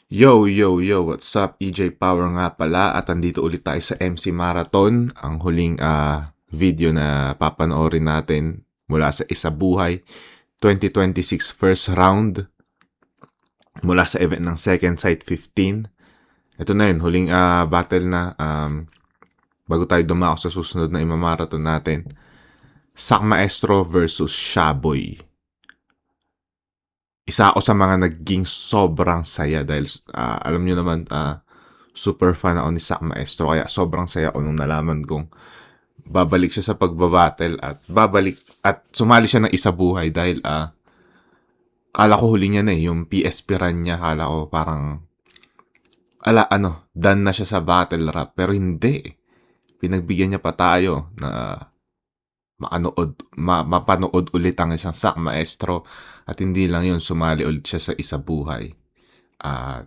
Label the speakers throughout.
Speaker 1: Yo, yo, yo, what's up? EJ Power nga pala at andito ulit tayo sa MC Marathon, ang huling video na papanoorin natin mula sa Isa Buhay 2026 first round mula sa event ng Second Sight 15. Ito na yun, huling battle na bago tayo dumako sa susunod na imamarathon natin. Sak Maestro versus Shaboy. Isa ako sa mga naging sobrang saya dahil alam nyo naman super fan ako ni Sak Maestro kaya sobrang saya ko nung nalaman kong babalik siya sa pagbabattle at babalik at sumali siya ng Isa Buhay dahil kala ko huli niya na yung PSP run niya, kala ko parang done na siya sa battle rap pero hindi. Pinagbigyan niya pa tayo na mapanood ulit ang isang Sak Maestro at hindi lang yun, sumali ulit siya sa Isa Buhay. At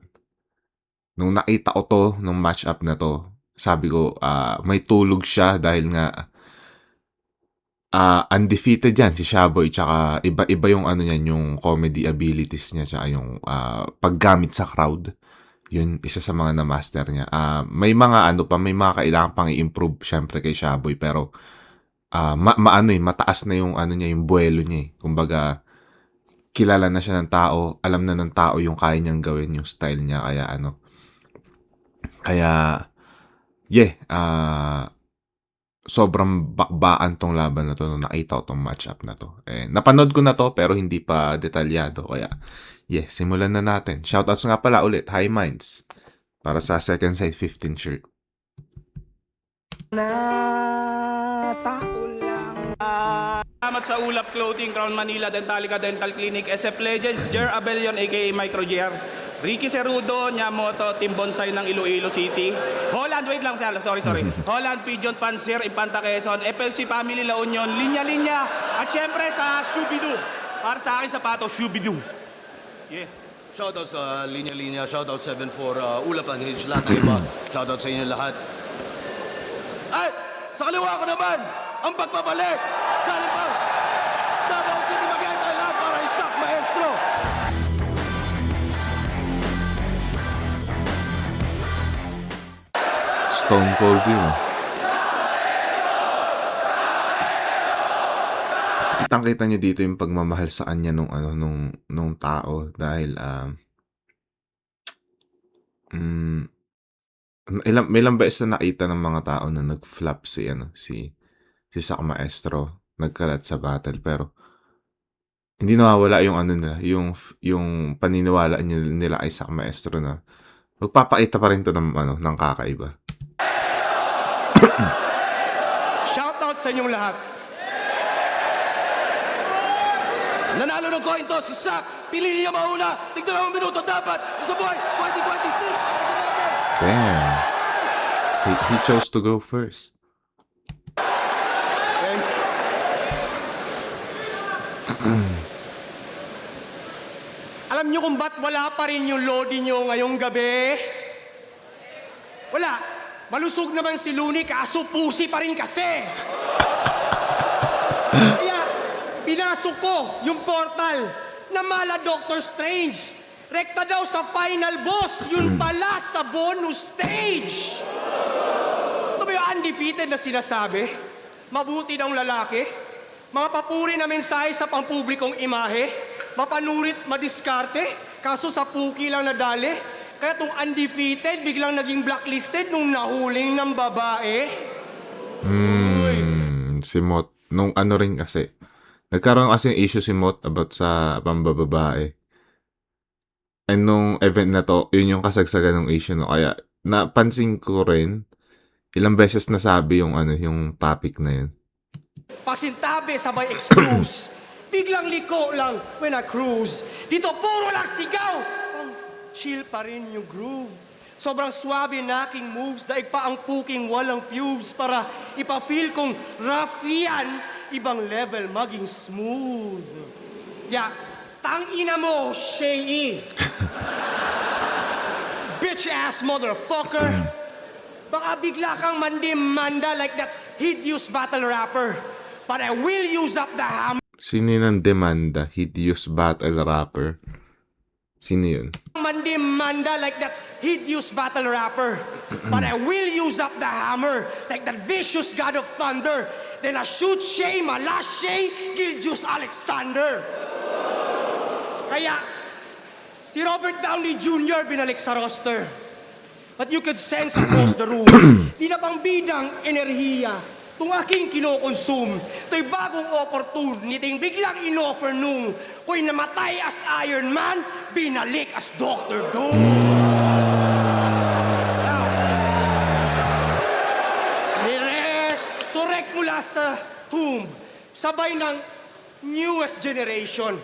Speaker 1: nung nakita ko to, nung matchup na to, sabi ko, may tulog siya dahil nga undefeated yan si Shaboy, tsaka iba-iba yung ano niyan, yung comedy abilities niya, tsaka yung paggamit sa crowd. Yun, isa sa mga na-master niya. May mga may mga kailangan pang i-improve syempre kay Shaboy, pero mataas na yung niya, yung buwelo niya eh. Kumbaga, kilala na siya ng tao, alam na ng tao yung kaya niyang gawin, yung style niya, sobrang bakbaan tong laban na to nung nakita ko tong matchup na to. Napanood ko na to pero hindi pa detalyado, kaya simulan na natin. Shoutouts nga pala ulit, High Minds, para sa Second Sight 15 shirt.
Speaker 2: Salamat sa Ulap Clothing, Crown Manila, Dentalica Dental Clinic, SF Legends, Jer Abelion aka Micro JR, Ricky Cerudo, Nyamoto, Team Bonsai ng Iloilo City, Holland, wait lang, sorry. Holland, Pigeon Panzer, Impanta Quezon, FLC Family La Union, Linya, at syempre sa Shubidu. Para sa akin sapato, Shubidu. Yeah.
Speaker 3: Shoutout sa Linya, shoutout 74, Ulap and Hinge, lahat ng iba. Shoutout sa inyo lahat. At sa kaliwa ko naman, ang pagbabalik, galing pa, Davao City, mag-iayat tayo lahat para Sak Maestro.
Speaker 1: Stone Cold yun. Kitang-kita nyo dito yung pagmamahal sa kanya nung tao dahil may ilang beses na nakita ng mga tao na nag-flop si Sak Maestro, nagkalat sa battle, pero hindi nawawala yung nila, yung paniniwala nila ay Sak Maestro na magpapakita pa rin to ng kakaiba.
Speaker 2: Shoutout sa inyong lahat.
Speaker 3: Nanalo ng coin toss si Sak. Piliin niya mauna. Tignan ang minuto dapat. Isa Buhay 2026.
Speaker 1: Damn. He chose to go first.
Speaker 2: Alam nyo kung ba't wala pa rin yung lodi nyo ngayong gabi? Wala. Malusog naman si Looney, kaso pusi pa rin kasi. Kaya, pinasok ko yung portal na mala Doctor Strange. Rekta daw sa final boss, yun pala sa bonus stage. Ito ba yung undefeated na sinasabi? Mabuti daw lalaki? Mga papuri na mensahe sa pampublikong imahe? Mapanurit, madiskarte? Kaso sa puki lang nadali? Kaya itong undefeated, biglang naging blacklisted nung nahuling ng babae?
Speaker 1: Si Mot, nung rin kasi, nagkaroon kasi ng issue si Mot about sa pambababae. And nung event na to, yun yung kasagsagan ng issue, no? Kaya napansin ko rin, ilang beses nasabi yung yung topic na yun.
Speaker 2: Pasintabi sabay excuse. Biglang liko lang when I cruise. Dito puro lang sigaw. Chill pa rin yung groove. Sobrang swabe na aking moves. Daig pa ang puking walang pubes para ipa-feel kong rough yan. Ibang level maging smooth. Yeah, tangina mo, Shay. Bitch ass motherfucker. Baka bigla kang mandimanda like that hideous battle rapper. But I will use up the hammer.
Speaker 1: Sino yun ang demanda? Hideous battle rapper? Sino yun?
Speaker 2: Mandimanda handa like that hideous battle rapper. But I will use up the hammer like that vicious god of thunder. Then I shoot Shay, Malash Shay, Gilgius Alexander. Kaya, si Robert Downey Jr. binalik sa roster. But you could sense across the room, di na pang bidang enerhiya. Itong aking kinokonsume, ito'y bagong opportunity, biglang in-offer nung ko'y namatay as Iron Man, binalik as Dr. Doom. Niresurrect mula sa tomb, sabay ng newest generation.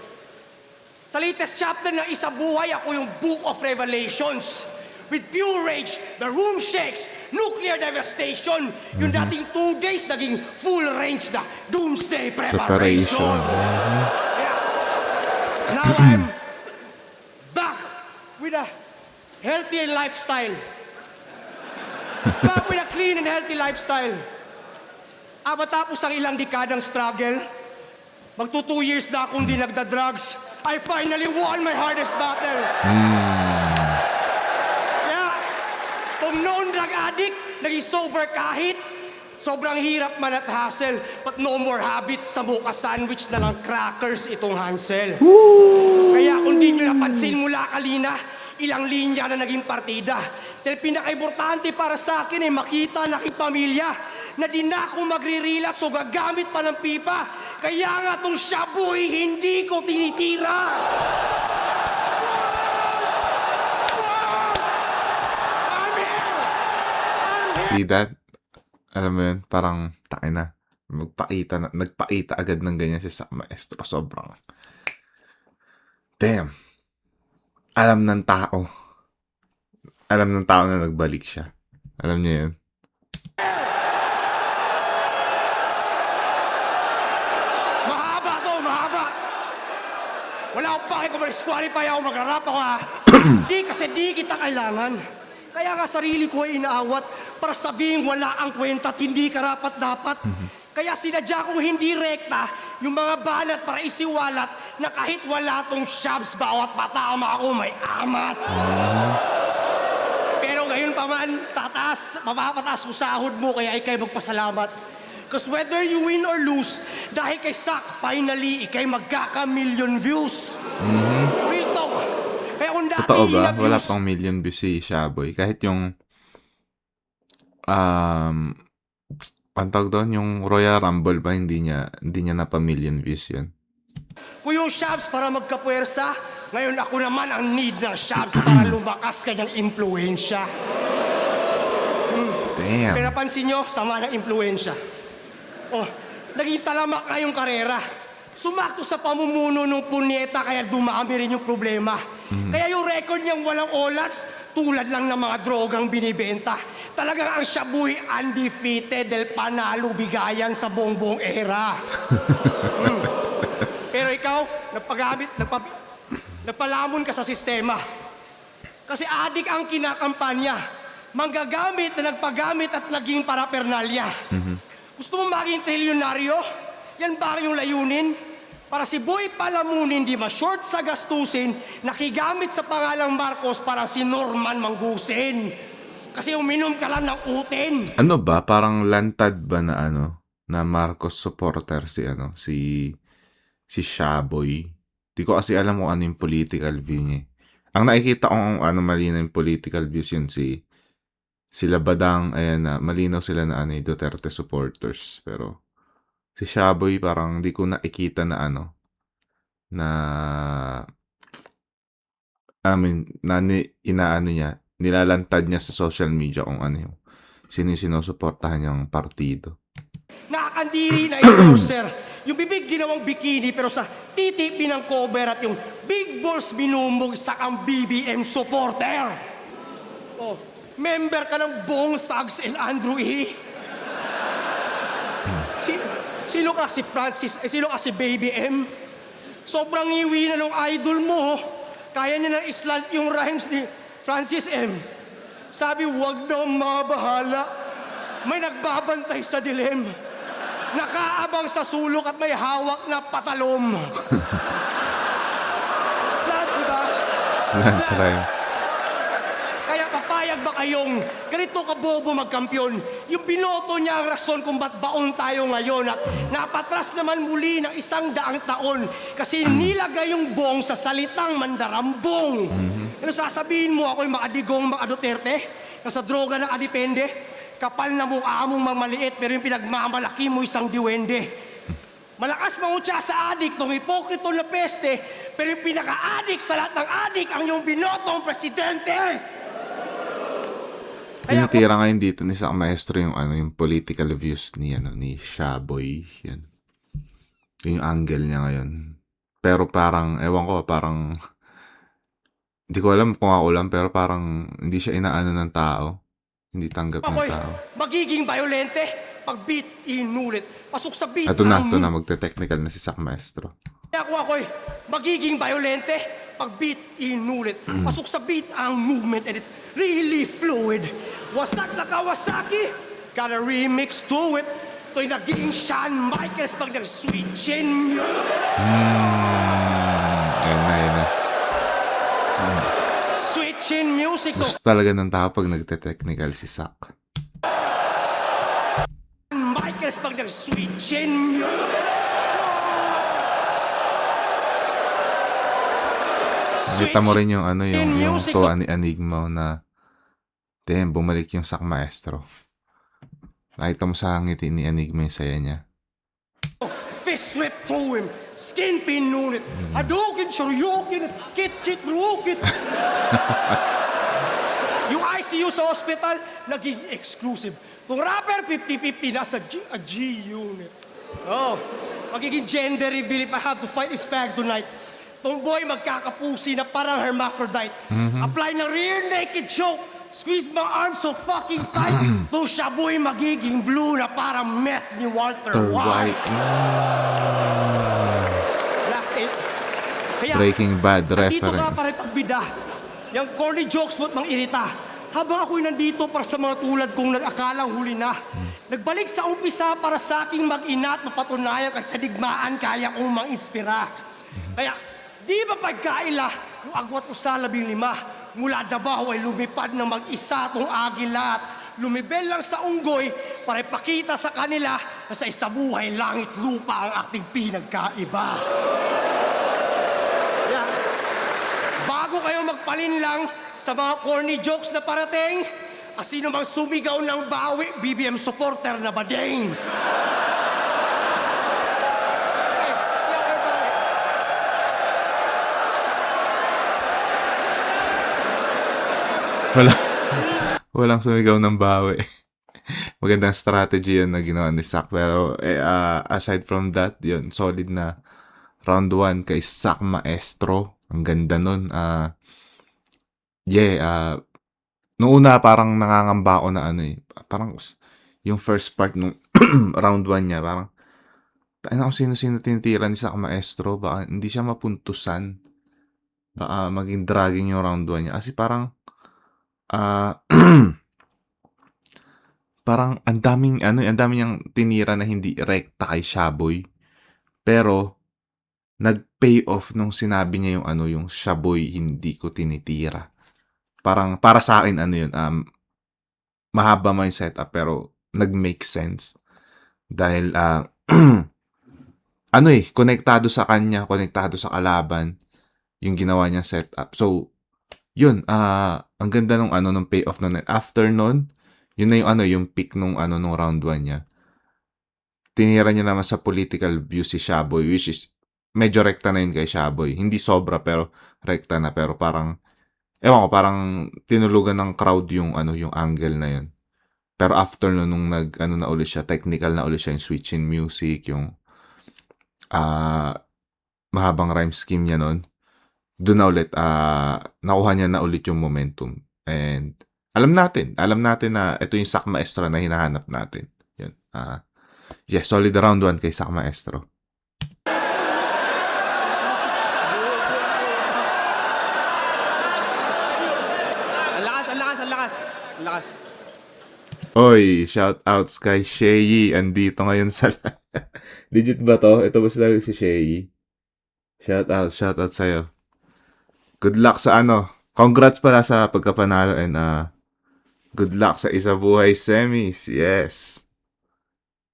Speaker 2: Sa latest chapter ng Isabuhay, ako yung Book of Revelations. With pure rage, the room shakes, nuclear devastation. Yung dating 2 days, naging full range na doomsday preparation. Yeah. Now I'm back with a healthy lifestyle. Back with a clean and healthy lifestyle. Matapos ang ilang dekadang struggle, magto 2 years na akong di nagda-drugs, I finally won my hardest battle. Kung known drug addict, naging sober kahit sobrang hirap man at hassle, but no more habits sa buka sandwich na lang crackers itong Hansel. Kaya kung di nyo napansin mula kalina, ilang linya na naging partida. Dahil pinaka-importante para sa akin ay makita ng aking pamilya na di na ako magre-relapse o gagamit pa ng pipa. Kaya nga tong shabuy hindi ko tinitira.
Speaker 1: See that? Alam mo yun, parang na. Nagpakita agad ng ganyan si Sam Maestro. Sobrang. Damn. Alam ng tao na nagbalik siya. Alam niyo yun?
Speaker 2: Mahaba. Wala akong pake kung ma-disqualify ako, mag-rap ako ha. Di kita kailangan. Kaya nga sarili ko ay inaawat para sabihin wala ang kwenta at hindi karapat-dapat. Kaya sinadya kong hindi rekta yung mga banat para isiwalat na kahit wala tong shabs, bawat patama ako may amat. Pero ngayon pa man, mapapataas ko sahod mo kaya ikay magpasalamat. Because whether you win or lose, dahil kay Sak, finally, ikay magkaka-million views. Real talk. Kaya kung dati
Speaker 1: Totoo ba? Wala pang million views si Shaboy. Kahit yung ang tawag doon, yung Royal Rumble ba, hindi niya napa-million views yun.
Speaker 2: Kung yung shabs para magkapuwersa, ngayon ako naman ang need ng shabs para lumakas kanyang impluensya.
Speaker 1: Damn.
Speaker 2: Pero napansin nyo, sama ng impluensya. Naging talamak nga yung karera. Sumakto sa pamumuno ng punyeta kaya dumami rin yung problema. Kaya yung record niyang walang olas, tulad lang ng mga drogang binibenta. Talagang ang shabuy undefeated del panalo bigayan sa bongbong era. Pero ikaw, nagpalamon ka sa sistema. Kasi adik ang kinakampanya. Manggagamit na nagpagamit at naging parapernalya. Gusto mo maging trilyonaryo? Yan ba yung layunin? Para si Boy Palamunin di ma-short sa gastusin, nakigamit sa pangalang Marcos para si Norman manggusin. Kasi uminom ka lang ng utin.
Speaker 1: Ano ba? Parang lantad ba na na Marcos supporter si Shaboy? Di ko kasi alam kung ano yung political view niya. Ang nakikita kong malinaw yung political views yun sila Badang, ayan na, malinaw sila na Duterte supporters. Pero si Shaboy parang di ko nakikita na niya, nilalantad niya sa social media kung yung sinusuportahan niyang partido.
Speaker 2: Nakakandiri na endorser. Yung bibig ginawang bikini pero sa titi pinang-cover at yung big balls binumog sa ang BBM supporter. Member ka ng Bong Thugs and Andrew E. Sino ka si Francis? Sino ka si Baby M? Sobrang iwi na ng idol mo. Kaya niya ng islant yung rhymes ni Francis M. Sabi, wag na mabahala. May nagbabantay sa dilim. Nakaabang sa sulok at may hawak na patalom. Slant, diba?
Speaker 1: Slant rhyme.
Speaker 2: Papayag ba kayong ganito kabobo magkampiyon? Yung binoto niya ang rason kung ba't baon tayo ngayon at napatras naman muli ng 100 taon kasi nilagay yung bong sa salitang mandarambong. Ano sasabihin mo ako'y makadigong mga Duterte? Na sa droga ng adipende? Kapal na mukha mong mamaliit pero yung pinagmamalaki mo isang diwende. Malakas mangutya sa adik tong hipokrito na peste, pero yung pinaka-adik sa lahat ng adik ang yung binotong presidente!
Speaker 1: Tinitira ngayon dito ni Sak Maestro yung yung political views ni Shaboy. Yan. Yung angle niya ngayon. Pero parang, ewan ko, parang hindi ko alam kung ako lang, pero parang hindi siya inaano ng tao. Hindi tanggap ng
Speaker 2: Ako'y
Speaker 1: tao.
Speaker 2: magiging violente pag beat inulit. Pasok sa beat
Speaker 1: Ito na,
Speaker 2: ang
Speaker 1: magte-technical na si Sak Maestro.
Speaker 2: ako'y magiging violente pag beat inulit. Pasok sa beat ang movement and it's really fluid. Wasak na Kawasaki, got a remix to it. Ito'y naging Shawn Michaels pag nag-switchin.
Speaker 1: Ayun na.
Speaker 2: Switchin music. So
Speaker 1: Gusto talaga ng tao pag nagte-technical si Sak.
Speaker 2: Michaels pag nag-switchin.
Speaker 1: Kita mo rin yung yung
Speaker 2: music,
Speaker 1: to
Speaker 2: so-
Speaker 1: Enigma na damn, bumalik yung Sak Maestro. Nakita mo sa ngiti ni Enigma yung saya niya.
Speaker 2: Fist whip through him. Skin pin nunit. Hadouken, shoryuken, kit, rukit. Yung ICU sa hospital, naging exclusive. Kung rapper, 50-50, nasa G unit. Oh, magiging gender reveal if I have to fight this fag tonight. Tong boy magkakapusi na parang hermaphrodite. Apply ng rear naked choke. Squeeze my arms so fucking tight. Tong shaboy magiging blue na parang meth ni Walter White. Last 8. Kaya,
Speaker 1: Breaking Bad
Speaker 2: dito ka
Speaker 1: reference.
Speaker 2: para pagbida. Yung corny jokes mo't mang irita. Habang ako'y nandito para sa mga tulad kong nag-akalang huli na. Nagbalik sa umpisa para sa aking mag-ina at mapatunayan kahit sa digmaan kaya kong mang-inspira. Kaya, di ba pagkaila yung agwat ko sa 15? Mula Davao ay lumipad ng mag-isa tong agila at lumibel lang sa unggoy para ipakita sa kanila na sa isabuhay langit lupa ang ating pinagkaiba. Yeah. Bago kayo magpalinlang sa mga corny jokes na parating, sino mang sumigaw ng bawi, BBM supporter na bading.
Speaker 1: Walang sumigaw ng bawi. Magandang strategy yun na ginawa ni Sak. Pero aside from that, yun, solid na round 1 kay Sak Maestro. Ang ganda nun. Noong una parang nangangamba ako na parang yung first part nung round 1 niya, parang kung sino-sino tinitira ni Sak Maestro, baka hindi siya mapuntusan. Baka maging dragging yung round 1 niya. Kasi parang parang ang daming niyang tinira na hindi rekta kay Shaboy. Pero nag-pay off nung sinabi niya yung Shaboy hindi ko tinitira. Parang para sa akin yun, mahaba man yung setup pero nag-make sense. Dahil konektado sa kanya, konektado sa kalaban yung ginawa niyang setup. So yun, ang ganda nung payoff nun. After nun, yun na yung peak nung round 1 niya. Tinira niya naman sa political view si Shaboy, which is medyo rekta na yun kay Shaboy. Hindi sobra, pero rekta na. Pero parang, ewan ko, parang tinulugan ng crowd yung angle na yun. Pero after nun, nung na ulit siya, technical na ulit siya, yung switch in music, yung mahabang rhyme scheme niya nun. Doon na ulit, nakuha niya na ulit yung momentum. And alam natin na ito yung Sak Maestro na hinahanap natin. Yun. Yes, solid round 1 kay Sak Maestro.
Speaker 2: Ang lakas.
Speaker 1: Oy, shout outs kay Sheyi. Andito ngayon sa Legit ba to? Ito ba sila si Sheyi? Shout out sa'yo. Good luck sa Congrats pala sa pagkapanalo and Good luck sa isa buhay semis. Yes.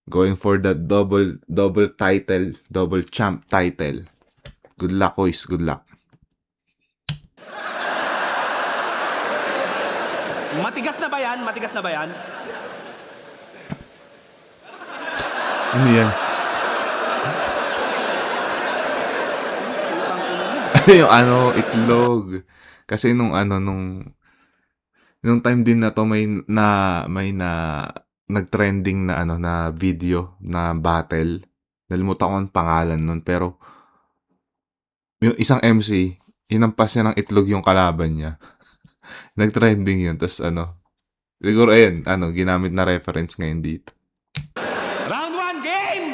Speaker 1: Going for that double title, double champ title. Good luck, boys. Good luck.
Speaker 4: Matigas na ba yan? Matigas na ba yan?
Speaker 1: Ano yan? Yung ano, itlog. Kasi nung time din na to may nag-trending na na video na battle. Nalimutan ko ang pangalan nun pero yung isang MC, hinampas niya ng itlog yung kalaban niya. Nag-trending yun. Tapos siguro ayun, ginamit na reference ngayon dito.
Speaker 4: Round 1, game!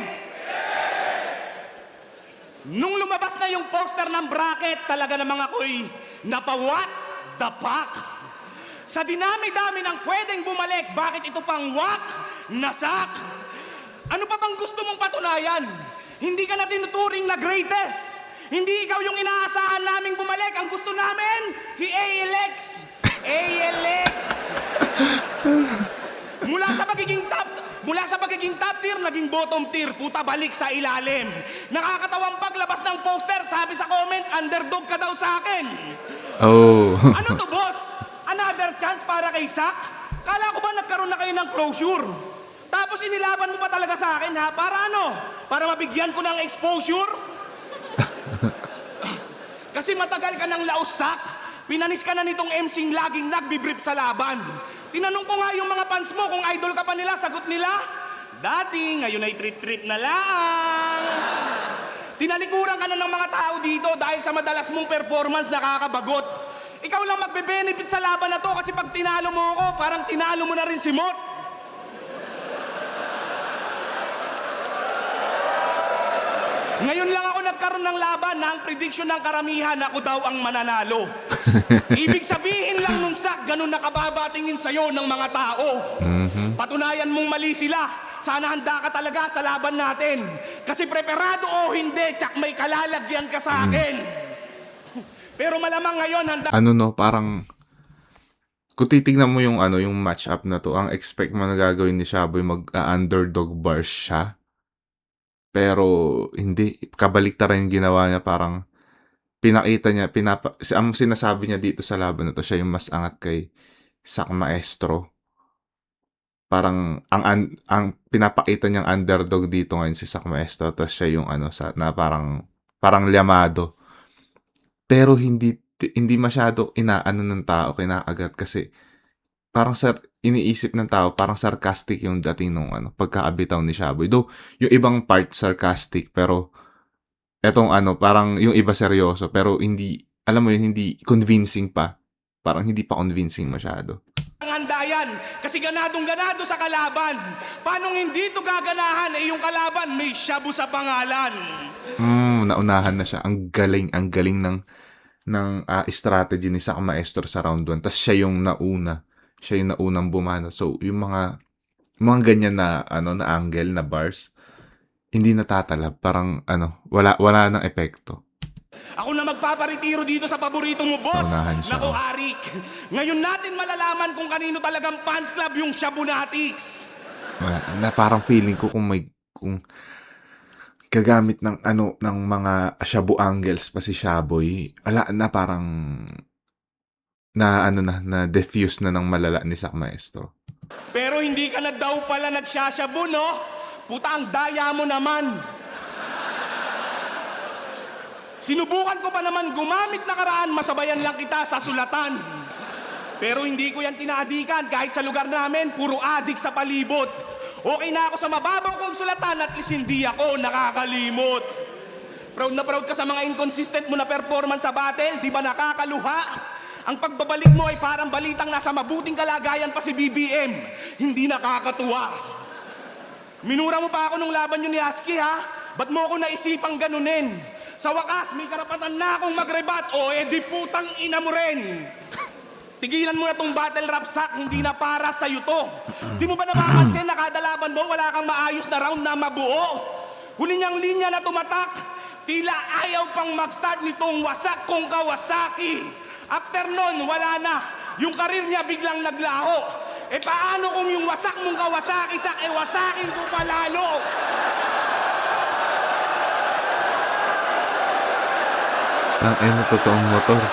Speaker 4: Nung lumabas na yung poster ng bracket, talaga namang ako'y napawat the fuck. Sa dinami-dami ng pwedeng bumalik, bakit ito pang wak, nasak? Ano pa bang gusto mong patunayan? Hindi ka na tinuturing na greatest. Hindi ikaw yung inaasahan naming bumalik. Ang gusto namin, si ALX. ALX! Mula sa pagiging top tier, naging bottom tier, puta balik sa ilalim. Nakakatawang paglabas ng poster, sabi sa comment, underdog ka daw sa akin.
Speaker 1: Oh.
Speaker 4: Ano to, boss? Another chance para kay Sak? Kala ko ba nagkaroon na kayo ng closure? Tapos inilaban mo pa talaga sa akin, ha? Para ano? Para mabigyan ko ng exposure? Kasi matagal ka ng laos-sak. Pinanis ka na nitong MC'ng laging nagbibrip sa laban. Tinanong ko nga yung mga fans mo kung idol ka pa nila, sagot nila, dati, ngayon ay trip-trip na lang. Tinalikuran ka na ng mga tao dito dahil sa madalas mong performance nakakabagot. Ikaw lang magbe-benefit sa laban na to kasi pag tinalo mo ako, parang tinalo mo na rin si Mot. Ngayon lang ako nagkaroon ng laban na ang prediction ng karamihan ako daw ang mananalo. Ibig sabihin lang nung Sak, ganun nakababa tingin sa'yo ng mga tao. Patunayan mong mali sila. Sana handa ka talaga sa laban natin. Kasi preparado o hindi, tsak may kalalagyan ka sa akin. Pero malamang ngayon handa...
Speaker 1: Parang kung titignan mo yung yung match-up na to, ang expect mo na gagawin ni Shaboy mag-underdog bars siya. Pero hindi, kabaliktaran yung ginawa niya, parang pinakita niya, ang sinasabi niya dito sa laban na to, siya yung mas angat kay Sak Maestro. Parang ang pinapakita niyang underdog dito ngayon si Sak Maestro, tapos siya yung na parang lyamado. Pero hindi masyado inaano ng tao, kinaagat kasi parang iniisip ng tao, parang sarcastic yung dating nung pagkaabitaw ni Shaboy. Though, yung ibang part sarcastic, pero etong parang yung iba seryoso, pero hindi, alam mo yun, hindi convincing pa. Parang hindi pa convincing masyado.
Speaker 4: Ang handa yan, kasi ganadong-ganado sa kalaban. Paano hindi ito gaganahan? Yung kalaban may Shabu sa pangalan.
Speaker 1: Naunahan na siya. Ang galing ng strategy ni Sak Maestro sa round 1. Tapos siya yung nauna. Siya yung naunang bumana. So, yung mga ganyan na na angle na bars, hindi natatalab. Parang wala nang epekto.
Speaker 4: Ako na magpaparetiro dito sa paborito mo, boss.
Speaker 1: Unahan siya.
Speaker 4: Nako, Arik. Ngayon natin malalaman kung kanino talagang fans club yung Shabunatics.
Speaker 1: Na parang feeling ko kung gagamit ng ng mga Shabu angles pa si Shaboy, na parang na diffuse na ng malala ni Sak Maestro.
Speaker 4: Pero hindi ka na daw pala nagsashabu, no? Puta, ang daya mo naman. Sinubukan ko pa naman gumamit na karaan, masabayan lang kita sa sulatan. Pero hindi ko yan tinaadikan kahit sa lugar namin, puro adik sa palibot. Okay na ako sa mababaw kong sulatan at least hindi ako nakakalimot. Proud na proud ka sa mga inconsistent mo na performance sa battle, di ba nakakaluha? Ang pagbabalik mo ay parang balitang nasa mabuting kalagayan pa si BBM. Hindi nakakatuwa. Minura mo pa ako nung laban yun ni Husky, ha? Ba't mo ako naisipang ganunin? Sa wakas, may karapatan na akong magrebat o di putang ina mo rin. Tigilan mo na tong battle rap, Sak, hindi na para sa'yo to. Di mo ba napapansin na kada laban mo, wala kang maayos na round na mabuo? Huli niyang linya na tumatak, tila ayaw pang mag-start nitong wasak kong Kawasaki. After nun, wala na. Yung karir niya biglang naglaho. Eh paano kung yung wasak mong Kawasaki sak, eh wasakin ko palalo?
Speaker 1: Tangina, totoong motor.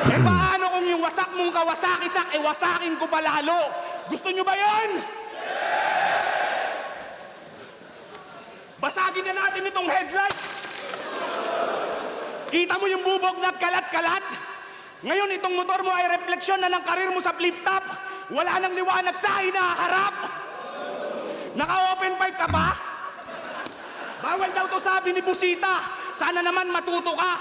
Speaker 4: Eh paano kung yung wasak mong Kawasaki sak, eh wasakin ko palalo? Gusto nyo ba yan? Basagin na natin itong headlight. Kita mo yung bubog nagkalat-kalat? Ngayon itong motor mo ay refleksyon na ng karir mo sa flip-top. Wala nang liwanag sa hinaharap. Naka-open pipe ka ba? Bawal daw to sabi ni Busita. Sana naman matuto ka.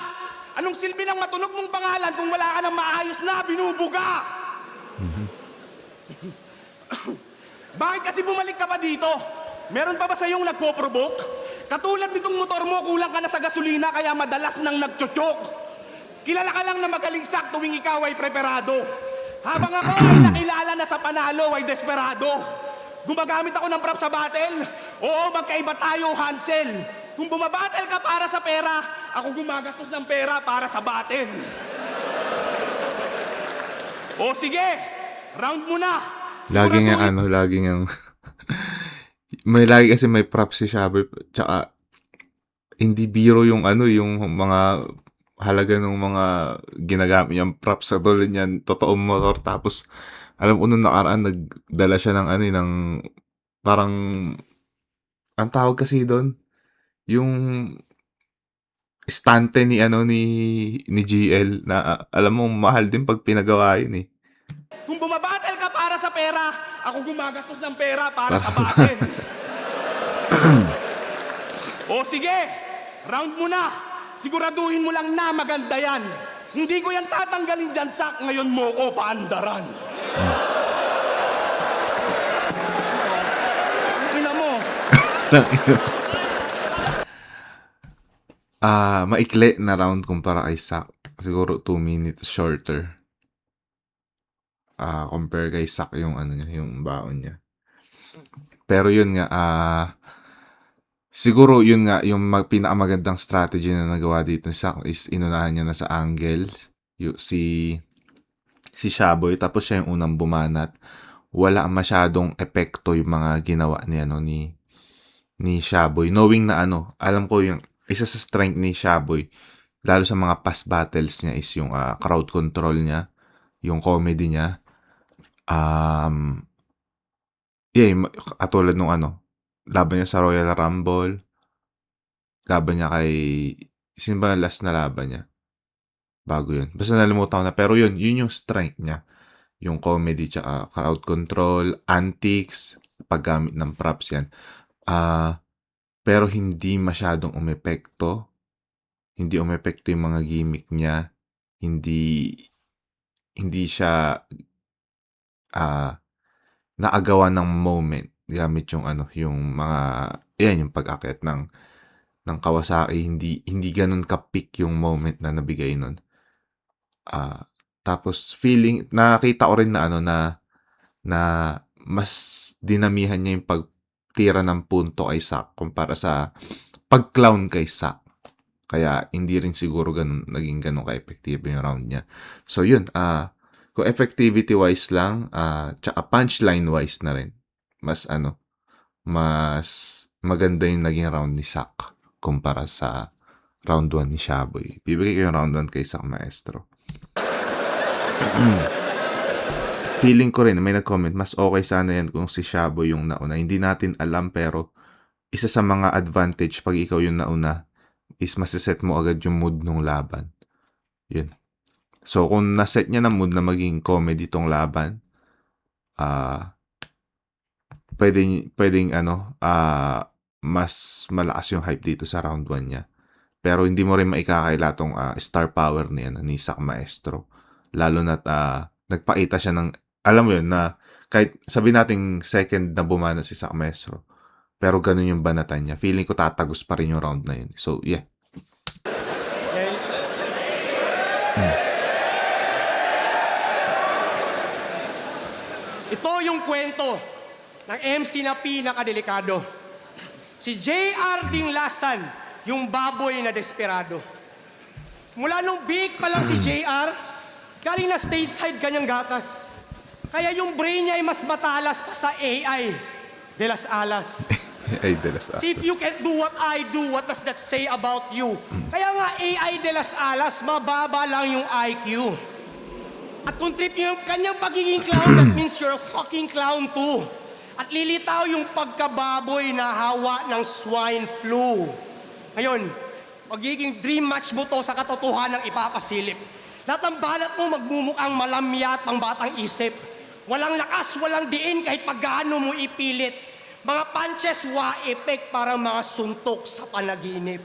Speaker 4: Anong silbi ng matunog mong pangalan kung wala ka ng maayos na binubuga? Bakit kasi bumalik ka pa dito? Meron pa ba sa iyong nagpo-provoke? Katulad nitong motor mo, kulang ka na sa gasolina kaya madalas nang nagchochok. Kilala ka lang na magaling sak tuwing ikaw ay preparado. Habang ako ay nakilala na sa panalo ay desperado. Gumagamit ako ng prop sa battle. Oo, magkaiba tayo, Hansel. Kung bumabattle ka para sa pera, ako gumagastos ng pera para sa battle. O sige, round mo na.
Speaker 1: Lagi nga
Speaker 4: Siguraduhin-
Speaker 1: lagi nga lagi kasi may props si Shaboy, tsaka hindi biro yung yung mga halaga ng mga ginagamit niyang props sa tulad niyan, totoong motor. Tapos alam ko nung nakaraan nagdala siya ng ng parang ang tawag kasi doon yung estante ni ni GL na alam mo mahal din pag pinagawa yun eh.
Speaker 4: Kung bumabattle ka para sa pera, ako gumagastos ng pera para sa battle. O sige, round mo na. Siguraduhin mo lang na maganda yan. Hindi ko yan tatanggalin dyan, sak. Ngayon mo ko paandaran. Ina mo.
Speaker 1: Maikli na round kumpara kay Sak. Siguro 2 minutes shorter. Compare kay Sak yung niya, yung baon niya. Pero yun nga, siguro yun nga, yung pinakamagandang strategy na nagawa dito ni Sak is inunahan niya na sa angle si Shaboy, tapos siya yung unang bumanat. Wala masyadong epekto yung mga ginawa ni Shaboy. Knowing na alam ko yung isa sa strength ni Shaboy, lalo sa mga past battles niya is yung crowd control niya, yung comedy niya. Katulad nung laban niya sa Royal Rumble, laban niya kay, sino ba last na laban niya? Bago yun. Basta nalimutan ko na. Pero yun yung strength niya. Yung comedy, tsaka crowd control, antics, paggamit ng props yan. Pero hindi masyadong umepekto. Hindi umepekto yung mga gimmick niya. Hindi siya naagawan ng moment gamit yung yung mga yung pag-akyat ng Kawasaki. Hindi ganun ka-peak yung moment na nabigay nun. Tapos nakita ko rin na mas dinamihan niya yung pagtira ng punto kay Sak kumpara sa pag-clown kay Sak. Kaya hindi rin siguro naging ganun ka-epektibo yung round niya. So yun, kung effectivity-wise lang, tsaka punchline-wise na rin, mas maganda yung naging round ni Sak kumpara sa round 1 ni Shaboy. Bibigay ko yung round 1 kay Sak Maestro. Feeling ko rin, may nag-comment, mas okay sana yan kung si Shaboy yung nauna. Hindi natin alam, pero isa sa mga advantage pag ikaw yung nauna is masiset mo agad yung mood ng laban. Yun. So, kung naset niya ng mood na maging comedy tong laban, pwedeng mas malakas yung hype dito sa round 1 niya. Pero hindi mo rin maikakaila tong star power ni Sak Maestro. Lalo na't nagpakita siya ng, alam mo yun, na kahit sabi nating second na bumana si Sak Maestro, pero ganun yung banatan niya. Feeling ko tatagos pa rin yung round na yun. So, yeah.
Speaker 2: Ito yung kwento ng MC na pinakadelikado. Si J.R. Dinglasan, yung baboy na desperado. Mula nung big pa lang si JR, galing na stage side kanyang gatas. Kaya yung brain niya ay mas matalas pa sa AI de las alas.
Speaker 1: Ay, delas.
Speaker 2: See if you can do what I do, what does that say about you? Kaya nga AI de las alas, mababa lang yung IQ. At kung trip niyo yung kanyang pagiging clown, that means you're a fucking clown too. At lilitaw yung pagkababoy na hawa ng swine flu. Ngayon, magiging dream match mo to sa katotohanan ng ipapasilip. Lahat ng banat mo magmumukhang malamya at pang batang isip. Walang lakas, walang diin kahit paggaano mo ipilit. Mga punches, wa-effect parang mga suntok sa panaginip.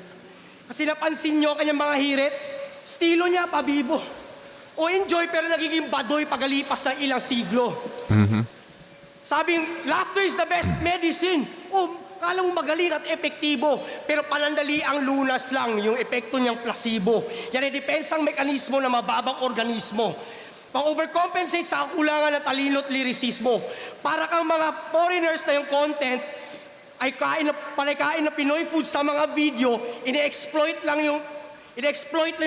Speaker 2: Kasi napansin nyo kanyang mga hirit, estilo niya pabibo. O enjoy pero nagiging badoy pagalipas ng ilang siglo. Sabing, laughter is the best medicine. Kala mo magaling at epektibo, pero panandali ang lunas lang yung epekto niyang placebo. Yan ay depensang mekanismo ng mababang organismo. Pang-overcompensate sa kakulangan ng talino at lirisismo. Para kang mga foreigners na yung content ay panay-kain na Pinoy food sa mga video, ine-exploit lang yung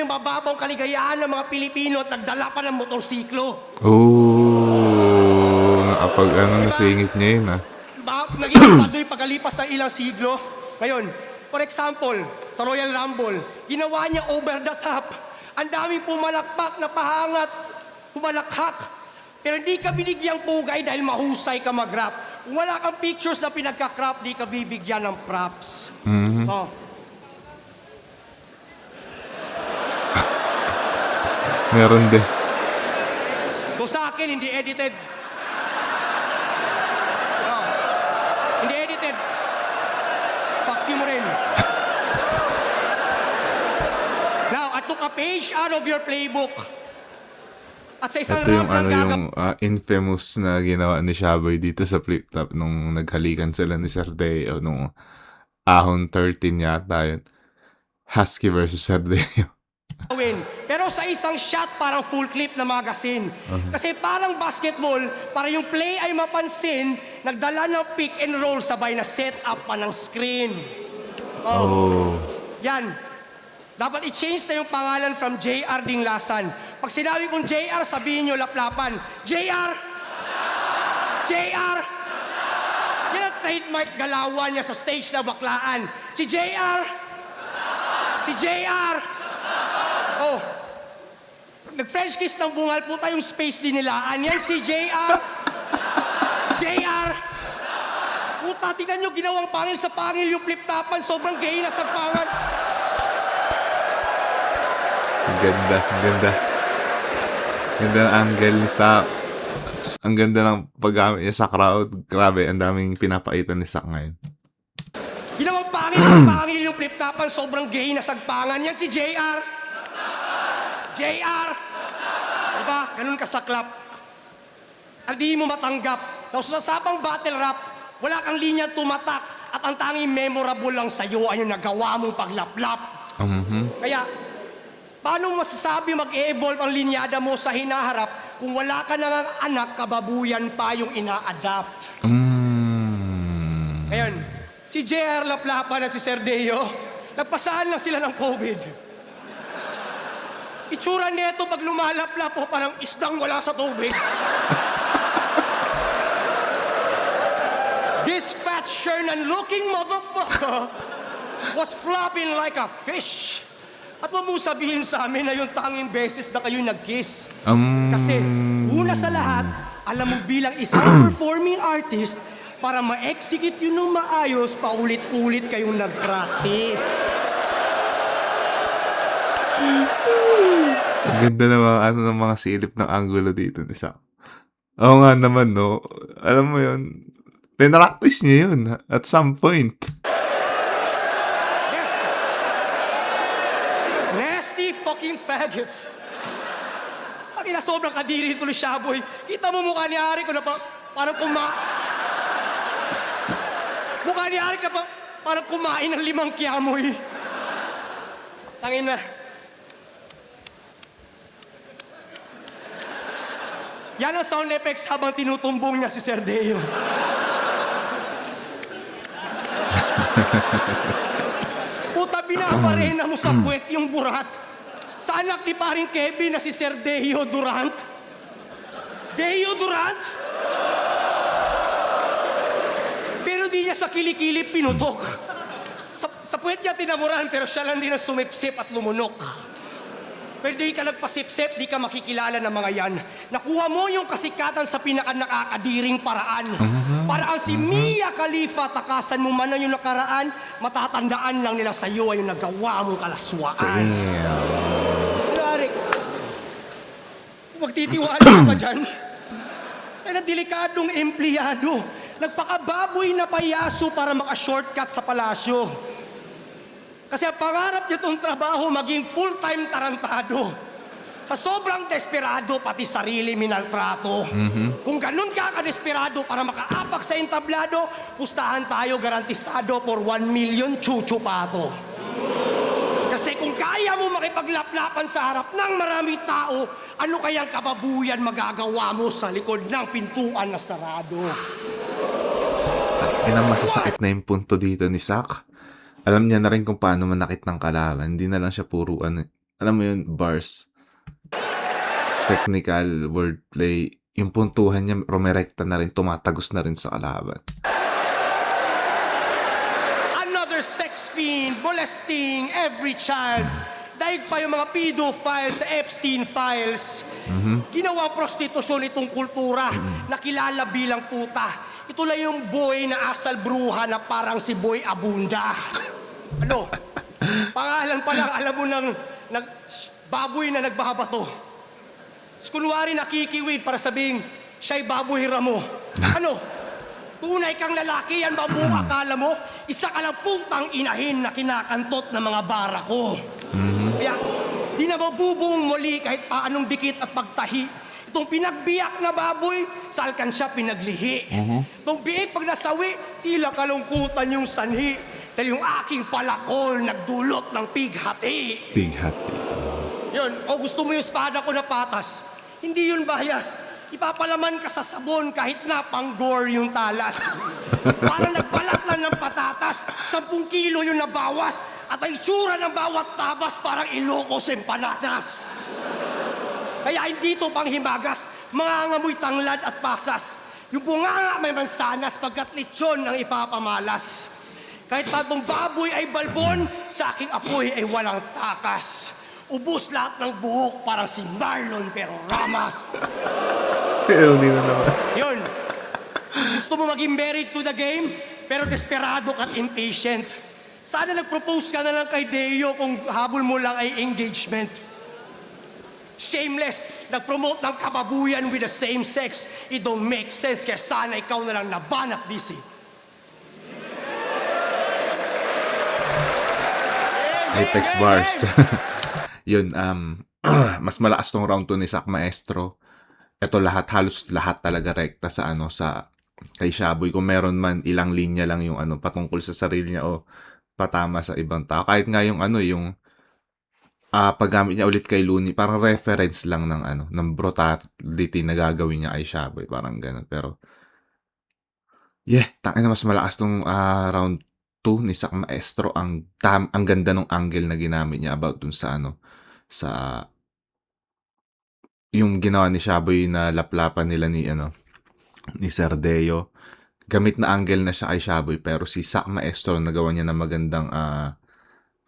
Speaker 2: mababang kaligayahan ng mga Pilipino at nagdala pa ng motorsiklo.
Speaker 1: Oh, nakapag nasingit niya yun
Speaker 2: Naging padoy pagkalipas ng ilang siglo. Ngayon, for example, sa Royal Rumble, ginawa niya over the top. Ang daming pumalakpak na pahangat, pumalakhak. Pero hindi ka binigyang pugay dahil mahusay ka mag-rap. Kung wala kang pictures na pinagka-crop, di ka bibigyan ng props. Oh.
Speaker 1: Meron din.
Speaker 2: Kung sa akin, hindi edited. Hindi edited. Fuck you mo rin. Now, I took a page out of your playbook. At sa isang
Speaker 1: Ito yung
Speaker 2: rap
Speaker 1: yung infamous na ginawa ni Shaboy dito sa flip top nung naghalikan sila ni Sardeo nung Ahon 13 yata yun. Husky versus Sardeo.
Speaker 2: Pero sa isang shot, parang full clip na magazine. Kasi parang basketball, para yung play ay mapansin, nagdala ng pick and roll sabay na set up pa ng screen.
Speaker 1: Oh.
Speaker 2: Yan. Dapat i-change na yung pangalan from JR Dinglasan. Pag sinabi kong JR, sabihin nyo laplapan. JR! JR! Yan ang trademark galawan niya sa stage na baklaan. Si JR! Si JR! Oh, nag-French kiss ng bungal po tayong space din nilaan. Yan si JR. JR. Puta, tingnan nyo, ginawang pangil sa pangil yung flip-topan. Sobrang gay na sa pangal.
Speaker 1: Ang ganda, ang ganda. Ganda ng angle ni Sak. Ang ganda ng paggamit niya sa crowd. Grabe, ang daming pinapaitan ni Sak ngayon.
Speaker 2: Ginawang pangil sa pangil yung flip-topan. Sobrang gay na sagpangan. Yan si JR. JR! Diba? Ganun ka saklap. At di mo matanggap. Tapos sa sabang battle rap, wala kang linya tumatak at ang tanging memorable lang sa'yo ay yung nagawa mong paglaplap. Kaya, paano masasabi mag-e-evolve ang linyada mo sa hinaharap kung wala ka nang anak, kababuyan pa yung ina-adapt? Ngayon, si JR Laplapan at si Sardeo, nagpasahan lang sila ng COVID. Itsura neto pag lumalaplap po parang isdang wala sa tubig. This fat Shernan-looking motherfucker was flopping like a fish. At huwag mong sabihin sa amin na yung tanging beses na kayo nag-kiss. Kasi una sa lahat, alam mo bilang isang performing artist, para ma-execute yun ng maayos, paulit-ulit kayong nag-practice.
Speaker 1: Ang ganda ng mga, ng mga silip ng angulo dito ni Sak. Oo nga naman, no? Alam mo yun, pinractice niya yun at some point.
Speaker 2: Nasty fucking faggots. Ang ina, sobrang kadiri ito ni Shaboy. Kita mo mukha ni Ari ko na parang mukha ni Ari ka parang kumain ng 5 kiamoy. Tangin na. Yan ang sound effects habang tinutumbong niya si Sardeo. Puta, binabarena mo sa puwet yung burat. Sa anak ni paring Kevin na si Sir Deo Durant. Deo Durant? Pero di niya sa kilikili pinutok. Sa puwet niya tinamuran, pero siya lang din ang sumipsip at lumunok. Pero di ka nagpasipsip, di ka makikilala ng mga yan. Nakuha mo yung kasikatan sa pinaka-nakakadiring paraan. Parang si Mia Khalifa, takasan mo man yung nakaraan, matatandaan lang nila sa'yo ay yung nagawa mong kalaswaan.
Speaker 1: Damn.
Speaker 2: Kunwari, magtitiwala ka dyan. Ay na delikadong empleyado. Nagpakababoy na payaso para maka-shortcut sa palasyo. Kasi ang pangarap niya itong trabaho maging full-time tarantado. Sa sobrang desperado, pati sarili minaltrato. Kung ganun ka ka-desperado para makaapak sa entablado, pustahan tayo garantisado for 1 million chuchupato. Kasi kung kaya mo makipaglaplapan sa harap ng marami tao, ano kayang kababuyan magagawa mo sa likod ng pintuan na sarado?
Speaker 1: Yan ang masasakit na yung punto dito ni Sak. Alam niya na rin kung paano manakit ng kalaban. Hindi na lang siya puro alam mo yun, bars. Technical, wordplay. Yung puntuhan niya, rumerekta na rin, tumatagos na rin sa kalaban.
Speaker 2: Another sex fiend molesting every child. Daig pa yung mga pedophiles sa Epstein files. Ginawang prostitusyon itong kultura na kilala bilang puta. Ito lang yung boy na asal bruha na parang si Boy Abunda. Ano? Pangalan pa lang, alam mo ng baboy na nagbabato. Kunwari nakikiwid para sabing, siya'y baboy ramo. Ano? Tunay kang lalaki, yan ba buong akala mo? Isa ka lang putang inahin na kinakantot ng mga bara ko. Kaya, di na mabubong muli kahit paanong dikit at pagtahi. Itong pinagbiyak na baboy, sa alkansya pinaglihi. Itong biik pag nasawi, tila kalungkutan yung sanhi. Dahil yung aking palakol nagdulot ng pighati.
Speaker 1: Big hat.
Speaker 2: Yun, o gusto mo yung espada ko na patas, hindi yun bias. Ipapalaman ka sa sabon kahit napanggore yung talas. Para nagbalat lang ng patatas, 10 kilo yung nabawas. At ang itsura ng bawat tabas parang Ilocos empanadas. Kaya hindi ito panghimagas, mga ngamoy tanglad at pasas. Yung bunganga may mansanas pagkat lechon ang ipapamalas. Kahit patong baboy ay balbon, sa aking apoy ay walang takas. Ubus lahat ng buhok parang si Marlon pero Ramas.
Speaker 1: Hindi na naman.
Speaker 2: Yun. Gusto mo maging married to the game, pero desperado ka't impatient. Sana nag-propose ka na lang kay Deo kung habol mo lang ay engagement. Shameless, nag-promote ng kababuyan with the same sex. It don't make sense, kaya sana ikaw na lang nabanat, DC.
Speaker 1: Apex bars. Yun, mas malakas tong round 2 ni Sak Maestro. Ito halos lahat talaga rekta sa kay Shaboy. Kung meron man ilang linya lang yung patungkol sa sarili niya o patama sa ibang tao. Kahit nga yung yung paggamit niya ulit kay Looney, parang reference lang ng brutality na gagawin niya kay Shaboy. Parang ganun. Pero, tangina mas malakas tong round 2 ni Sak Maestro. Ang ganda ng angle na ginamit niya about dun sa sa yung ginawa ni Shaboy na laplapan nila ni Sir Deo. Gamit na angle na siya kay Shaboy, pero si Sak Maestro nagawa niya na magandang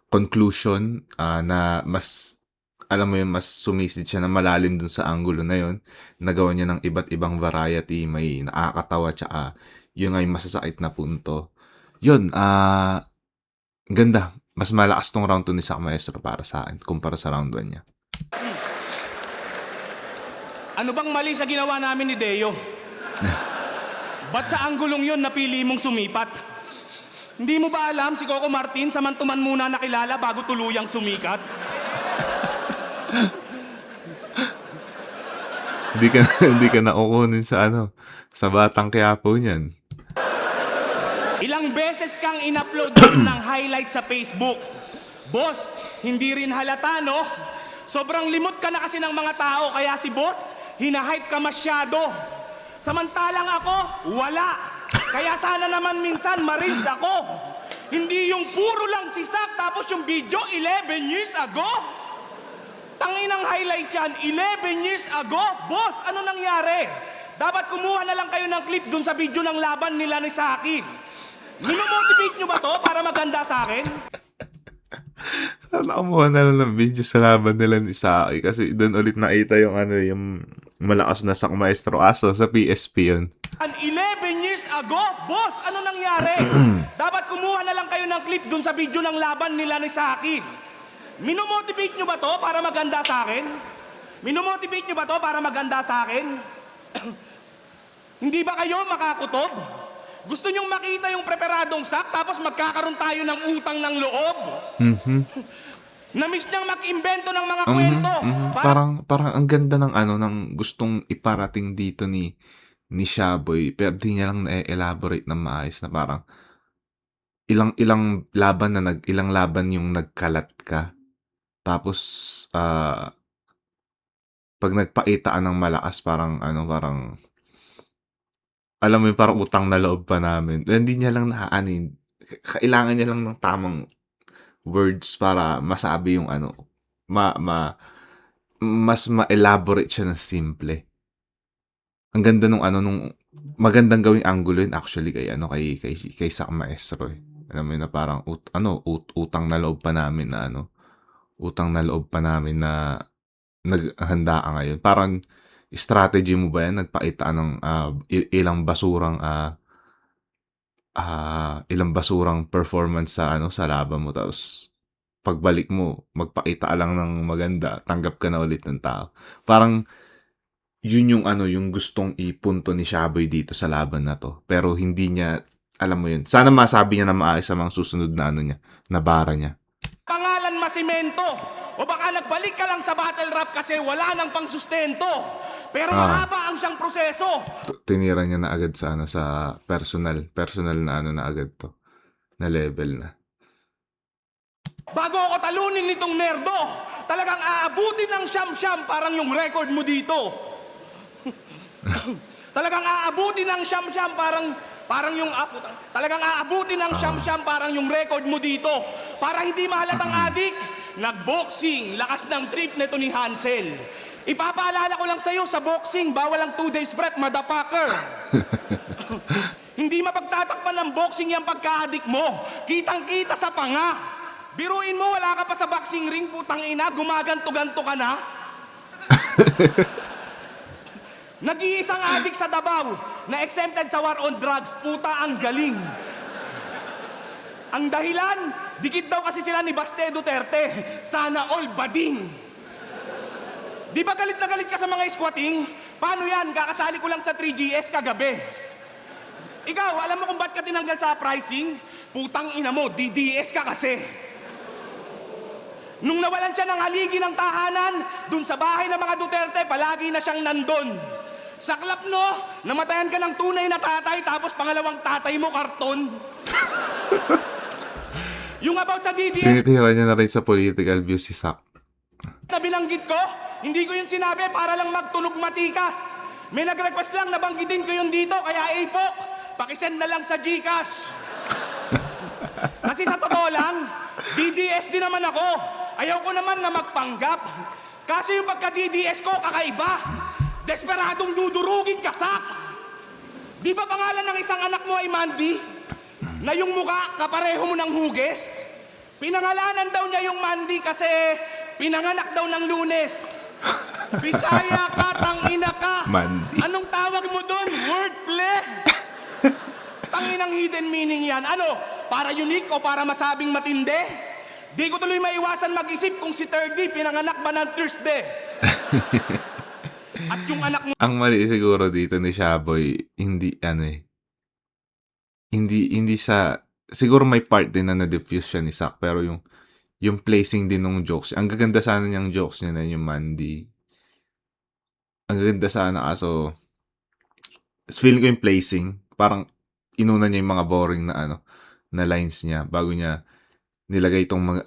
Speaker 1: conclusion na mas alam mo yun, mas sumisid siya na malalim dun sa angulo na yun. Nagawa niya ng iba't ibang variety, may nakakatawa tsaka yun nga yung masasakit na punto. Yun, ganda. Mas malakas tong round 2 ni Sak Maestro para sa akin kumpara sa round 1 niya.
Speaker 4: Ano bang mali sa ginawa namin ni Deo? Ba't sa anggulong yun napili mong sumipat? Hindi mo ba alam si Coco Martin samantuman muna nakilala bago tuluyang sumikat?
Speaker 1: Hindi ka nakukunin sa sa Batang Quiapo niyan.
Speaker 4: Ilang beses kang in-upload ng highlight sa Facebook. Boss, hindi rin halata, no? Sobrang limot ka na kasi ng mga tao, kaya si boss, hinahype ka masyado. Samantalang ako, wala. Kaya sana naman minsan ma-reels ako. Hindi yung puro lang si Sak tapos yung video 11 years ago. Tanginang highlights yan, 11 years ago. Boss, ano nangyari? Dapat kumuha na lang kayo ng clip dun sa video ng laban nila ni Saki. Minomotivate nyo ba to para maganda sa akin?
Speaker 1: Sana kumuha na lang ng video sa laban nila ni Saki kasi doon ulit nakita yung ano, yung malakas na Sak Maestro. Aso sa PSP yun.
Speaker 4: 11 years ago? Boss, ano nangyari? Dapat kumuha na lang kayo ng clip dun sa video ng laban nila ni Saki. Minomotivate nyo ba to para maganda sa akin? Minomotivate nyo ba to para maganda sa akin? Hindi ba kayo makakutob? Gusto nyong makita yung preparadong Sak tapos magkakaroon tayo ng utang ng loob? Na-miss niyang mag-imbento ng mga kwento.
Speaker 1: Parang ang ganda ng ano, ng gustong iparating dito ni Shaboy, pero di niya lang na-elaborate na maayos na parang ilang laban yung nagkalat ka. Tapos pag nagpaitaan ng malakas parang alam mo yung parang utang na loob pa namin. Hindi niya lang naaanin. Kailangan niya lang ng tamang words para masabi yung ano, mas ma-elaborate siya ng simple. Ang ganda nung magandang gawing angulo yun actually kay Sak Maestro eh. Alam mo yun na parang utang na loob pa namin na naghanda ka ngayon. Parang strategy mo ba yan? Nagpakita ng ilang basurang performance sa laban mo, tapos pagbalik mo magpakita lang ng maganda, tanggap ka na ulit ng tao. Parang yun yung gustong ipunto ni Shaboy dito sa laban na to, pero hindi niya, alam mo yun, sana masabi niya na maayos sa mga susunod na niya, na bara niya.
Speaker 4: Pangalan masimento. O baka nagbalik ka lang sa battle rap kasi wala nang pangsustento. Pero mahaba ang siyang proseso.
Speaker 1: Tinira niya na agad sa personal na agad to, na level na.
Speaker 4: Bago ako talunin nitong nerdo, talagang aabutin ng siyam-siyam parang yung record mo dito. Talagang aabutin ng siyam-siyam parang yung talagang aabutin ng siyam-siyam parang yung record mo dito. Para hindi mahalatang adik, nagboxing, lakas ng trip nito ni Hansel. Ipapaalala ko lang sa'yo, sa boxing, bawal ang 2 days prep, motherfucker. Hindi mapagtatakpan ng boxing yung pagka-adik mo. Kitang-kita sa panga. Biruin mo, wala ka pa sa boxing ring, putang ina, gumaganto-ganto ka na. Nag-iisang adik sa Davao na exempted sa war on drugs, puta ang galing. Ang dahilan, dikit daw kasi sila ni Baste Duterte. Sana all bading. Di ba galit na galit ka sa mga squatting? Paano yan? Kakasali ko lang sa 3GS kagabi. Ikaw, alam mo kung ba't ka tinanggal sa pricing? Putang ina mo, DDS ka kasi. Nung nawalan siya ng haligi ng tahanan, dun sa bahay ng mga Duterte, palagi na siyang nandun. Saklap no, namatayan ka ng tunay na tatay, tapos pangalawang tatay mo, karton. Yung about sa DDS
Speaker 1: Tinitira niya na rin sa political views si Sak.
Speaker 4: na binanggit ko, hindi ko yun sinabi para lang magtunog matikas. May nag-request lang na banggitin ko yun dito, kaya APOC, pakisend na lang sa GCash. Kasi sa totoo lang, DDS din naman ako. Ayaw ko naman na magpanggap. Kasi yung pagka-DDS ko, kakaiba. Desperadong dudurugin ka, Sak. Di ba pangalan ng isang anak mo ay Mandy? Na yung muka, kapareho mo ng hugis? Pinangalanan daw niya yung Mandy kasi pinanganak daw ng Lunes. Bisaya ka, tangina ka.
Speaker 1: Mandy.
Speaker 4: Anong tawag mo doon? Wordplay? Tanginang hidden meaning yan. Ano? Para unique o para masabing matindi? Di ko tuloy maiwasan mag-isip kung si Thirdy pinanganak ba ng Thursday. At yung anak mo...
Speaker 1: Ang mali siguro dito ni Shaboy, hindi sa, siguro may part din na na-diffuse siya ni Sak, pero yung placing din ng jokes, ang gaganda sana niyang jokes niya na yung Mandy. Ang gaganda sana, kaso feeling ko yung placing, parang inuna niya yung mga boring na lines niya bago niya nilagay itong mga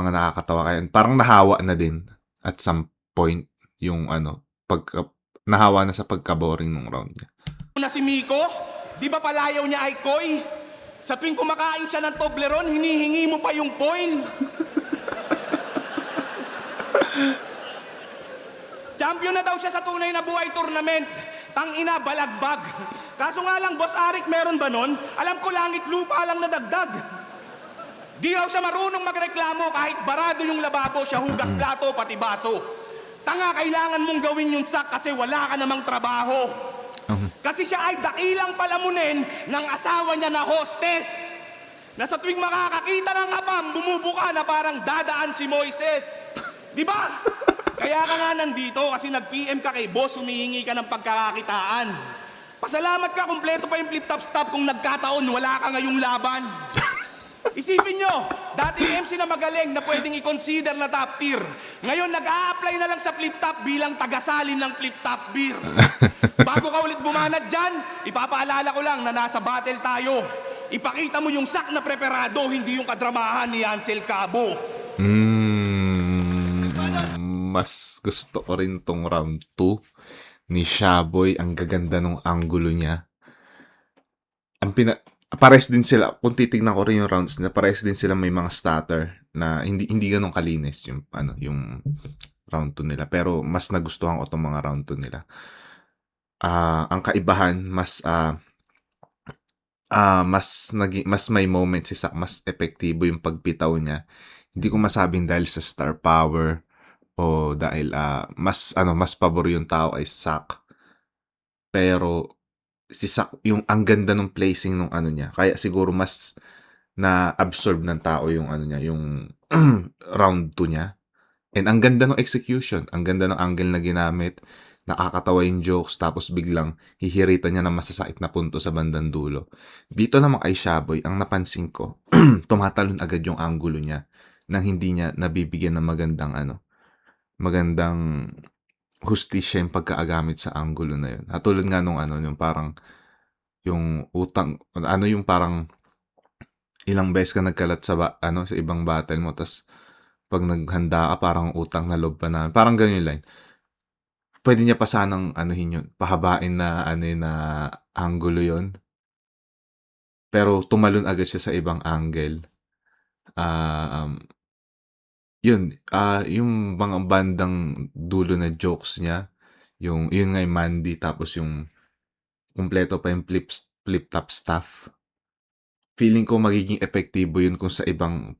Speaker 1: nakakatawa. Kaya parang nahawa na din at some point yung nahawa na sa pagka-boring ng round niya.
Speaker 4: Na si Miko, di ba palayaw niya ay Koy? Sa tuwing kumakain siya ng Toblerone, hinihingi mo pa yung foil. Champion na daw siya sa tunay na buhay tournament. Tangina, balagbag. Kaso nga lang, Boss Arik, meron ba nun? Alam ko langit lupa lang nadagdag. Di raw siya marunong magreklamo kahit barado yung lababo, siya hugas plato pati baso. Tanga, kailangan mong gawin yung sak kasi wala ka namang trabaho. Kasi siya ay dakilang palamunin ng asawa niya na hostess. Na sa tuwing makakakita ng abam, bumubuka na parang dadaan si Moises. Di ba? Kaya ka nga nandito kasi nag-PM ka kay boss, humihingi ka ng pagkakakitaan. Pasalamat ka, kumpleto pa yung flip-top stop kung nagkataon, wala ka ngayong laban. Isipin nyo, dating MC na magaling na pwedeng i-consider na top tier. Ngayon, nag-a-apply na lang sa flip-top bilang tagasalin ng flip-top beer. Bago ka ulit bumanat dyan, ipapaalala ko lang na nasa battle tayo. Ipakita mo yung sak na preparado, hindi yung kadramahan ni Ansel Cabo.
Speaker 1: Mas gusto ko rin tong round 2 ni Shaboy. Ang gaganda ng angulo niya. Pares din sila, kung titignan ko rin yung rounds nila, pares din sila may mga stutter na hindi ganun kalinis yung yung round 2 nila. Pero mas nagustuhan ko tong mga round 2 nila. Ang kaibahan, mas may moment si Sak, mas epektibo yung pagbitaw niya. Hindi ko masabing dahil sa star power o dahil mas pabor yung tao ay Sak. Pero si Sak, yung ang ganda ng placing ng niya. Kaya siguro mas na-absorb ng tao yung niya, yung round 2 niya. And ang ganda ng execution, ang ganda ng angle na ginamit, nakakatawa yung jokes, tapos biglang hihiritan niya ng masasakit na punto sa bandang dulo. Dito naman kay Shaboy, ang napansin ko, tumatalon agad yung angulo niya nang hindi niya nabibigyan ng magandang hustisya yung pagkaagamit sa angulo na yun. At tulad nga nung yung parang yung utang, yung parang ilang beses ka nagkalat sa sa ibang battle mo, tas pag naghanda ka parang utang na loob pa na. Parang ganyan yung line. Pwede niya pa sanang yun, pahabain na na angulo yun. Pero tumalon agad siya sa ibang angle. Yun, yung mga bandang dulo na jokes niya, yun nga yung Mandy, tapos yung kumpleto pa yung flip-top stuff. Feeling ko magiging epektibo yun kung sa ibang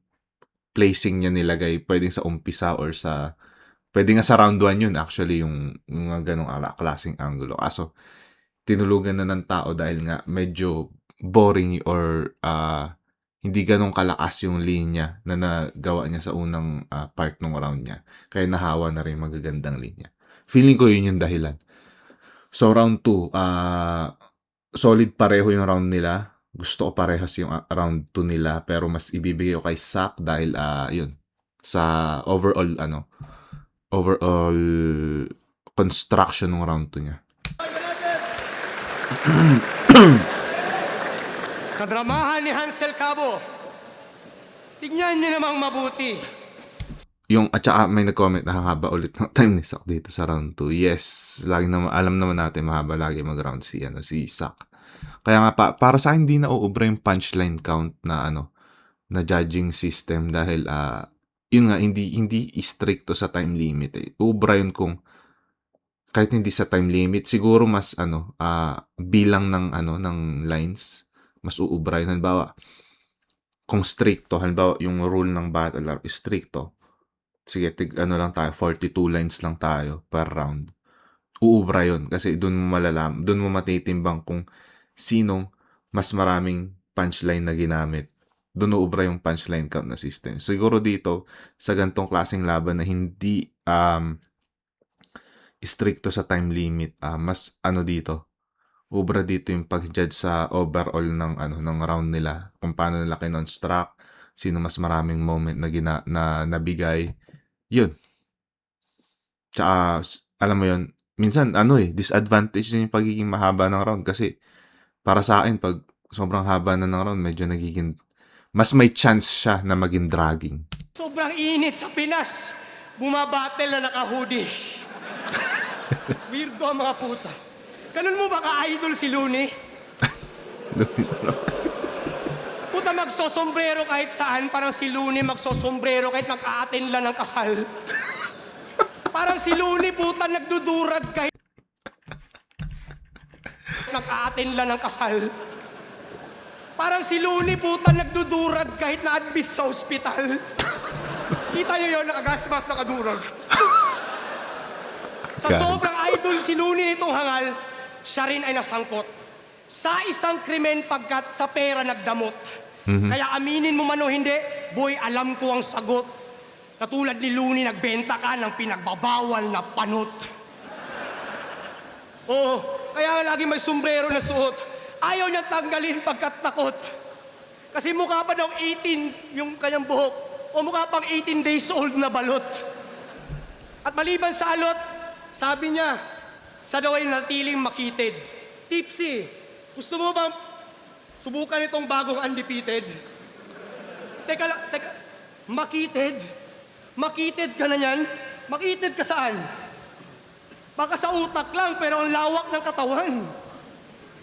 Speaker 1: placing niya nilagay, pwedeng sa umpisa or pwede nga sa round 1 yun actually, yung mga ganong klaseng angulo. Kaso, tinulugan na ng tao dahil nga medyo boring or hindi ganong kalakas yung linya na nagawa niya sa unang part ng round niya. Kaya nahawa na rin magagandang linya. Feeling ko yun yung dahilan. So round 2, solid pareho yung round nila. Gusto ko parehas yung round 2 nila, pero mas ibibigay ko kay Sak dahil yun, sa overall construction ng round 2 niya.
Speaker 2: Kadramahan ni Hansel Cabo. Tignan niyo namang mabuti.
Speaker 1: At saka may nag-comment na haba ulit ng time ni Sak dito sa round 2. Yes, lagi naman, alam naman natin mahaba lagi mag-round si Sak. Kaya nga para sa akin hindi na uubra yung punchline count na na judging system dahil yun nga hindi stricto sa time limit eh. Uubra yun kung kahit hindi sa time limit, siguro mas bilang ng lines, mas uubra yun. Halimbawa, kung stricto, halimbawa yung rule ng battle are stricto, sige, lang tayo, 42 lines lang tayo per round. Uubra yun kasi doon mo matitimbang kung sinong mas maraming punchline na ginamit. Doon uubra yung punchline count na system. Siguro dito, sa gantong klaseng laban na hindi stricto sa time limit, mas dito, ubra dito yung pag-judge sa overall ng round nila, kung paano nila kinonstruct, sino mas maraming moment na nabigay, yun. Tsaka, alam mo yun, minsan disadvantage din yung pagiging mahaba ng round kasi para sa akin, pag sobrang haba na ng round, medyo nagiging mas may chance siya na maging dragging.
Speaker 2: Sobrang init sa Pinas. Bumabattle na naka-hoodie. Weirdo ang mga puta. Ganun mo ba ka-idol si Looney? Puta, magsosombrero kahit saan. Parang si Looney magsosombrero kahit mag-a-attend lang ng kasal. Parang si Looney, puta, nagdudurag kahit mag-a-attend lang ng kasal. Parang si Looney, puta, nagdudurag kahit na-admit sa ospital. Kita nyo yun, nakagasmas, nakadurag. Sa
Speaker 1: God.
Speaker 2: sobrang idol si Looney nitong hangal, siya rin ay nasangkot sa isang krimen pagkat sa pera nagdamot. Kaya aminin mo man o hindi, boy, alam ko ang sagot. Katulad ni Looney, nagbenta ka ng pinagbabawal na panot. Oo, kaya nga lagi may sombrero na suot. Ayaw niya tanggalin pagkat takot. Kasi mukha pa daw 18 yung kanyang buhok. O mukha pang 18 days old na balot. At maliban sa alot, sabi niya, siya daw ay natiling makitid. Tipsy, gusto mo bang subukan itong bagong undefeated? Teka lang, makitid? Makitid ka na niyan? Makitid ka saan? Baka sa utak lang, pero ang lawak ng katawan.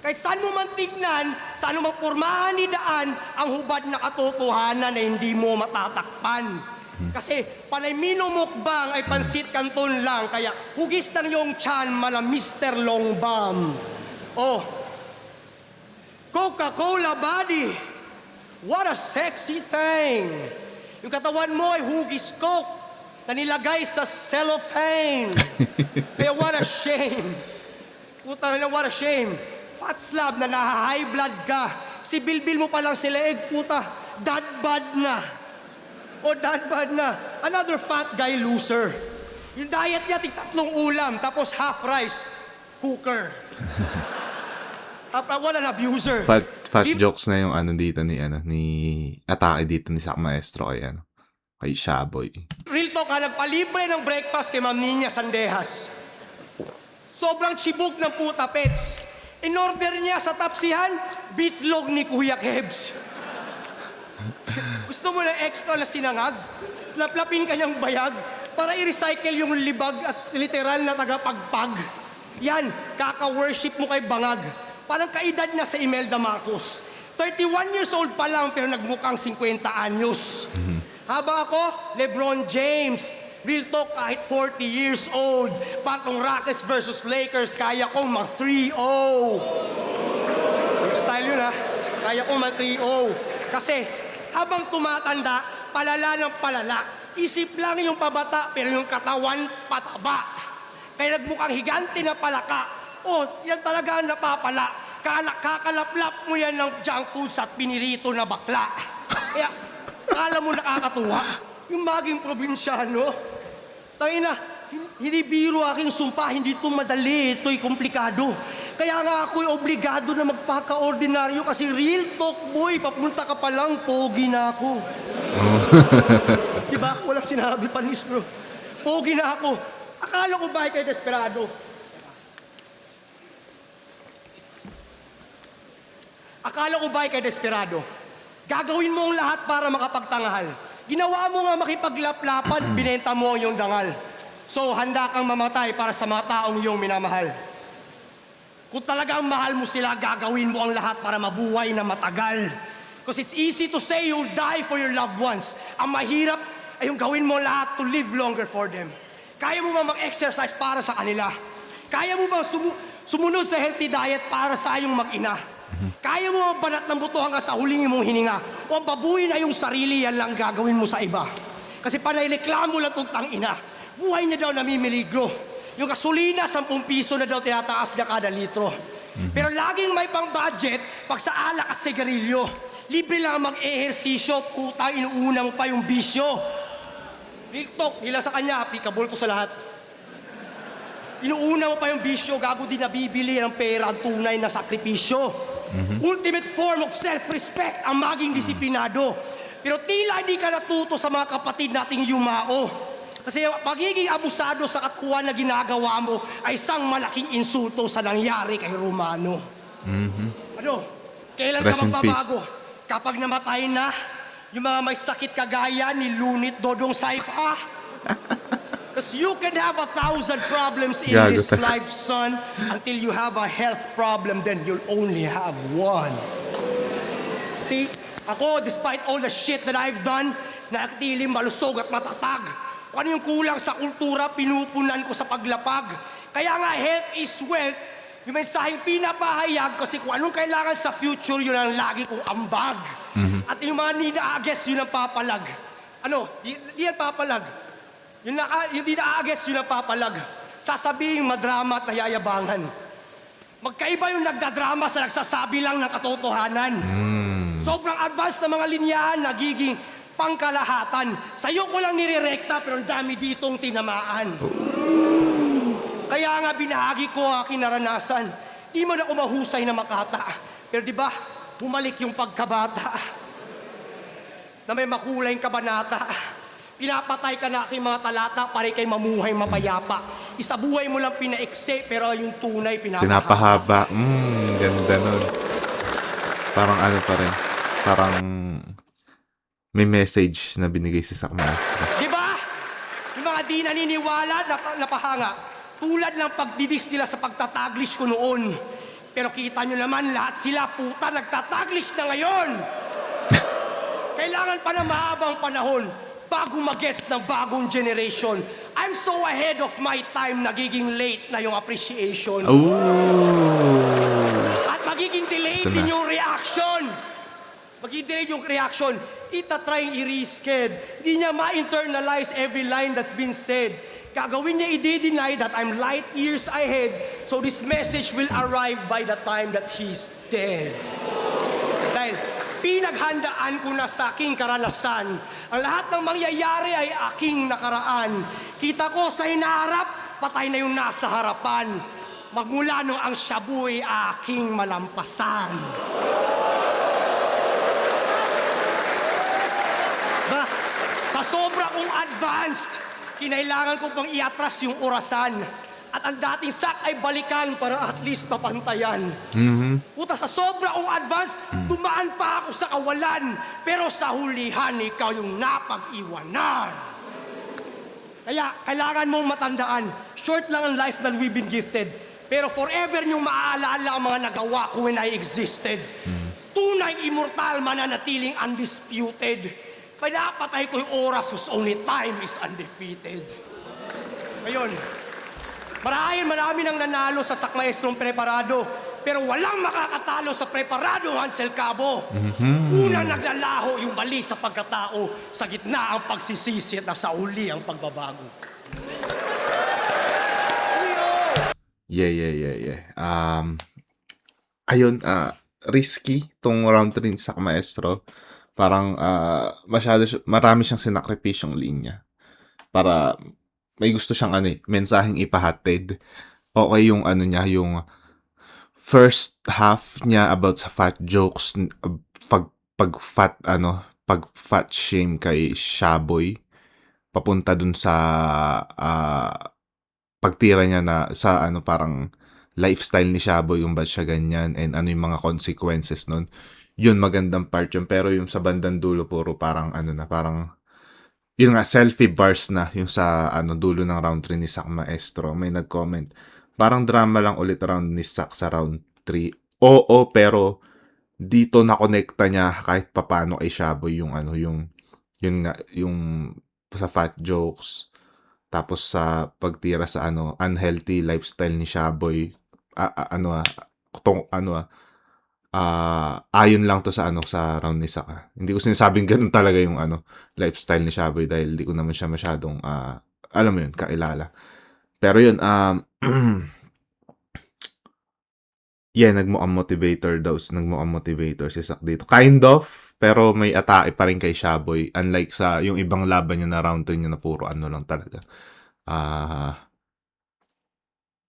Speaker 2: Kahit saan mo man tignan, saan mo mang pormahan ni daan, ang hubad na katotohanan na hindi mo matatakpan. Kasi panay minumukbang ay pansit kanton lang, kaya hugis ng iyong tiyan mala Mr. Longbam. Oh, Coca-Cola body, what a sexy thing. Yung katawan mo ay hugis Coke na nilagay sa cellophane. Kaya what a shame. Putang ina, what a shame. Fat slab na naha-high blood ka. Si Bilbil mo pa lang sila puta, dad bad na. O dad bad na. Another fat guy loser. Yung diet niya, 3 ulam, tapos half rice. Cooker. What an abuser.
Speaker 1: Fat jokes na yung ano dito ni atake dito ni Sak Maestro kay Shaboy.
Speaker 2: Real talk, nagpalibre ng breakfast kay Ma'am Nina Sandejas. Sobrang chibog ng puta, pets. In-order niya sa tapsihan, bitlog ni Kuya Kebs. Gusto mo ng extra na sinangag? Slaplapin kanyang bayag para i-recycle yung libag at literal na tagapagpag. Yan, kaka-worship mo kay Bangag. Parang kaedad niya sa Imelda Marcos. 31 years old pa lang pero nagmukhang 50 anyos. Habang ako, LeBron James. Real talk, kahit 40 years old, patong Rockets versus Lakers, kaya kong mag-3-0. Style yun ha. Kaya kong mag-3-0. Kasi habang tumatanda, palala ng palala. Isip lang yung pabata, pero yung katawan pataba. Kaya nagmukhang higante na palaka. Oh, yan talaga ang napapala. Kakalaplap mo yan ng junk foods at pinirito na bakla. Kaya, kala mo nakakatuwa. Yung maging probinsyano, tangina, hindi biro aking sumpa, hindi ito madali, ito'y komplikado. Kaya nga ako'y obligado na magpaka-ordinaryo kasi real talk, boy, papunta ka pa lang, pogi na ako. Diba? Walang sinabi, panis, bro. Pogi na ako. Akala ko ba kay desperado? Akala ko ba kay desperado? Gagawin mo ang lahat para makapagtangahal. Ginawa mo nga makipaglaplapan, binenta mo ang iyong dangal. So, handa kang mamatay para sa mga taong iyong minamahal. Kung talagang mahal mo sila, gagawin mo ang lahat para mabuhay na matagal. Because it's easy to say you'll die for your loved ones. Ang mahirap ay yung gawin mo lahat to live longer for them. Kaya mo ba mag-exercise para sa kanila? Kaya mo ba sumunod sa healthy diet para sa iyong mag-ina? Kaya mo banat ng buto hanggang sa huling mong hininga? O ang babuyin na yung sarili, yan lang gagawin mo sa iba? Kasi panay-reklamo lang itong tangina. Buhay niya daw namimiligro. Yung gasolina, 10 piso na daw tinataas niya kada litro. Pero laging may pang-budget pag sa alak at sigarilyo. Libre lang mag-ehersisyo, puta, inuuna mo pa yung bisyo. Real talk, nila sa kanya, applicable to sa lahat. Inuuna mo pa yung bisyo, gago din nabibili ng pera ang tunay na sakripisyo. Ultimate form of self-respect ang maging disiplinado. Pero tila hindi ka natuto sa mga kapatid nating yumao. Kasi pagiging abusado sa katkuhan na ginagawa mo ay isang malaking insulto sa nangyari kay Romano. Ano? Kailan
Speaker 1: Rest
Speaker 2: ka
Speaker 1: in
Speaker 2: magbabago? Kapag namatay na, yung mga may sakit kagaya ni Lunit Dodong Saipa. Because you can have 1,000 problems in
Speaker 1: Gago
Speaker 2: this
Speaker 1: talaga.
Speaker 2: life, son. Until you have a health problem, then you'll only have one. See, Ako, despite all the shit that I've done, nakatilim, malusog at matatag. Kung ano yung kulang sa kultura, pinupunan ko sa paglapag. Kaya nga, health is wealth. Yung mensaheng pinapahayag kasi kung anong kailangan sa future, yun ang lagi kong ambag. At yung mga nina-agets, yun ang papalag. Ano? Di yan papalag. Yung nina-agets, yun ang papalag. Sasabihin madrama at nayayabangan. Magkaiba yung nagdadrama sa nagsasabi lang ng katotohanan. Sobrang advanced na mga linyahan, nagiging pangkalahatan. Sa'yo ko lang nirerekta, pero ang dami ditong tinamaan. Kaya nga binahagi ko ang aking naranasan. Di man ako mahusay na makata. Pero di ba, bumalik yung pagkabata. Na may makulay kabanata. Pinapatay ka na aking mga talata para kay mamuhay mapayapa. Isabuhay mo lang pinaikse, pero yung tunay
Speaker 1: Pinapahaba. Ganda nun. Parang ano pa rin. Parang may message na binigay si Sak Maestro.
Speaker 2: Di ba? Yung mga di naniniwala, napahanga. Tulad ng pagdidis nila sa pagtataglish ko noon. Pero kita nyo naman, lahat sila puta nagtataglish na ngayon. Kailangan pa na mahabang panahon bago mag-gets ng bagong generation. I'm so ahead of my time, nagiging late na yung appreciation. At magiging delayed
Speaker 1: Ito
Speaker 2: din
Speaker 1: na.
Speaker 2: yung reaction. Magiging delayed yung reaction. Itatry i-risked. Di niya ma-internalize every line that's been said. Gagawin niya i-deny that I'm light years ahead, so this message will arrive by the time that he's dead. Dahil pinaghandaan ko na sa aking karanasan, ang lahat ng mangyayari ay aking nakaraan. Kita ko sa hinaharap, patay na yung nasa harapan. Magmula nung ang shabu ay aking malampasan. Ba, sa sobra kong advanced, kinailangan ko pang iatras yung orasan. At ang dating sak ay balikan para at least mapantayan. Puta, sa sobra kong advance, dumaan pa ako sa kawalan. Pero sa hulihan, ikaw yung napag-iwanan. Kaya, kailangan mong matandaan, short lang ang life that we've been gifted. Pero forever niyong maaalala ang mga nagawa ko when I existed. Tunay immortal, mananatiling undisputed. Pinapatay ko yung oras whose only time is undefeated. Ngayon, marami nang nanalo sa sakmaestrong preparado, pero walang makakatalo sa preparadong Hansel Cabo. Unang naglalaho yung mali sa pagkatao, sa gitna ang pagsisisi at sa uli ang pagbabago.
Speaker 1: Yeah. Ayun, risky tong round 3 sa Maestro. Parang marami siyang sinakripisyong linya. Para may gusto siyang mensaheng ipahatid. Okay yung niya, yung first half niya about sa fat jokes, pag fat shame kay Shaboy. Papunta dun sa pagtira niya na sa parang lifestyle ni Shaboy, yung ba't siya ganyan and ano yung mga consequences nun. Yun, magandang part yun. Pero yung sa bandang dulo, puro parang parang yun nga, selfie bars na yung sa dulo ng round 3 ni Sak Maestro. May nag-comment, parang drama lang ulit round ni Sak sa round 3. Oo, pero dito na-connecta niya kahit papano kay Shaboy yung yun nga, yung sa fat jokes. Tapos sa pagtira sa unhealthy lifestyle ni Shaboy. Ayon lang to sa sa round ni Sak. Hindi ko sinasabing ganun talaga yung lifestyle ni Shaboy dahil hindi ko naman siya masyadong alam mo yun, kailala. Pero yun, yeah, nagmukhang motivator si Sak dito. Kind of, pero may atake pa rin kay Shaboy. Unlike sa yung ibang laban niya na round 3 niya na puro lang talaga.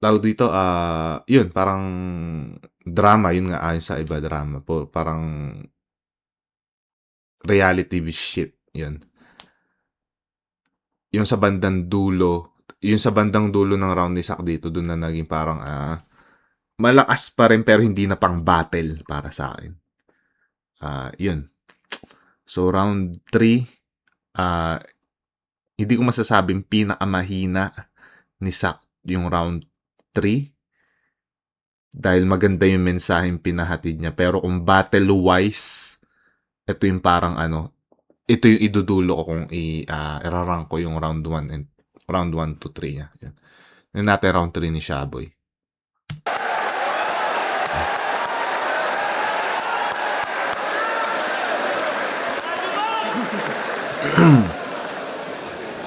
Speaker 1: Tawag dito, yun, parang drama, yun nga, ayon sa iba, drama. Parang reality shit, yun. Yung sa bandang dulo ng round ni Sak dito, dun na naging parang, malakas pa rin pero hindi na pang battle para sa akin. Yun. So, round 3, hindi ko masasabing pinakamahina ni Sak yung round 3 dahil maganda yung mensaheng pinahatid niya. Pero kung battle-wise, ito yung parang ito yung idudulo ko kung irarank ko yung round 1 and round 1 to 3 niya. Yan. Yan natin round 3 ni Shaboy.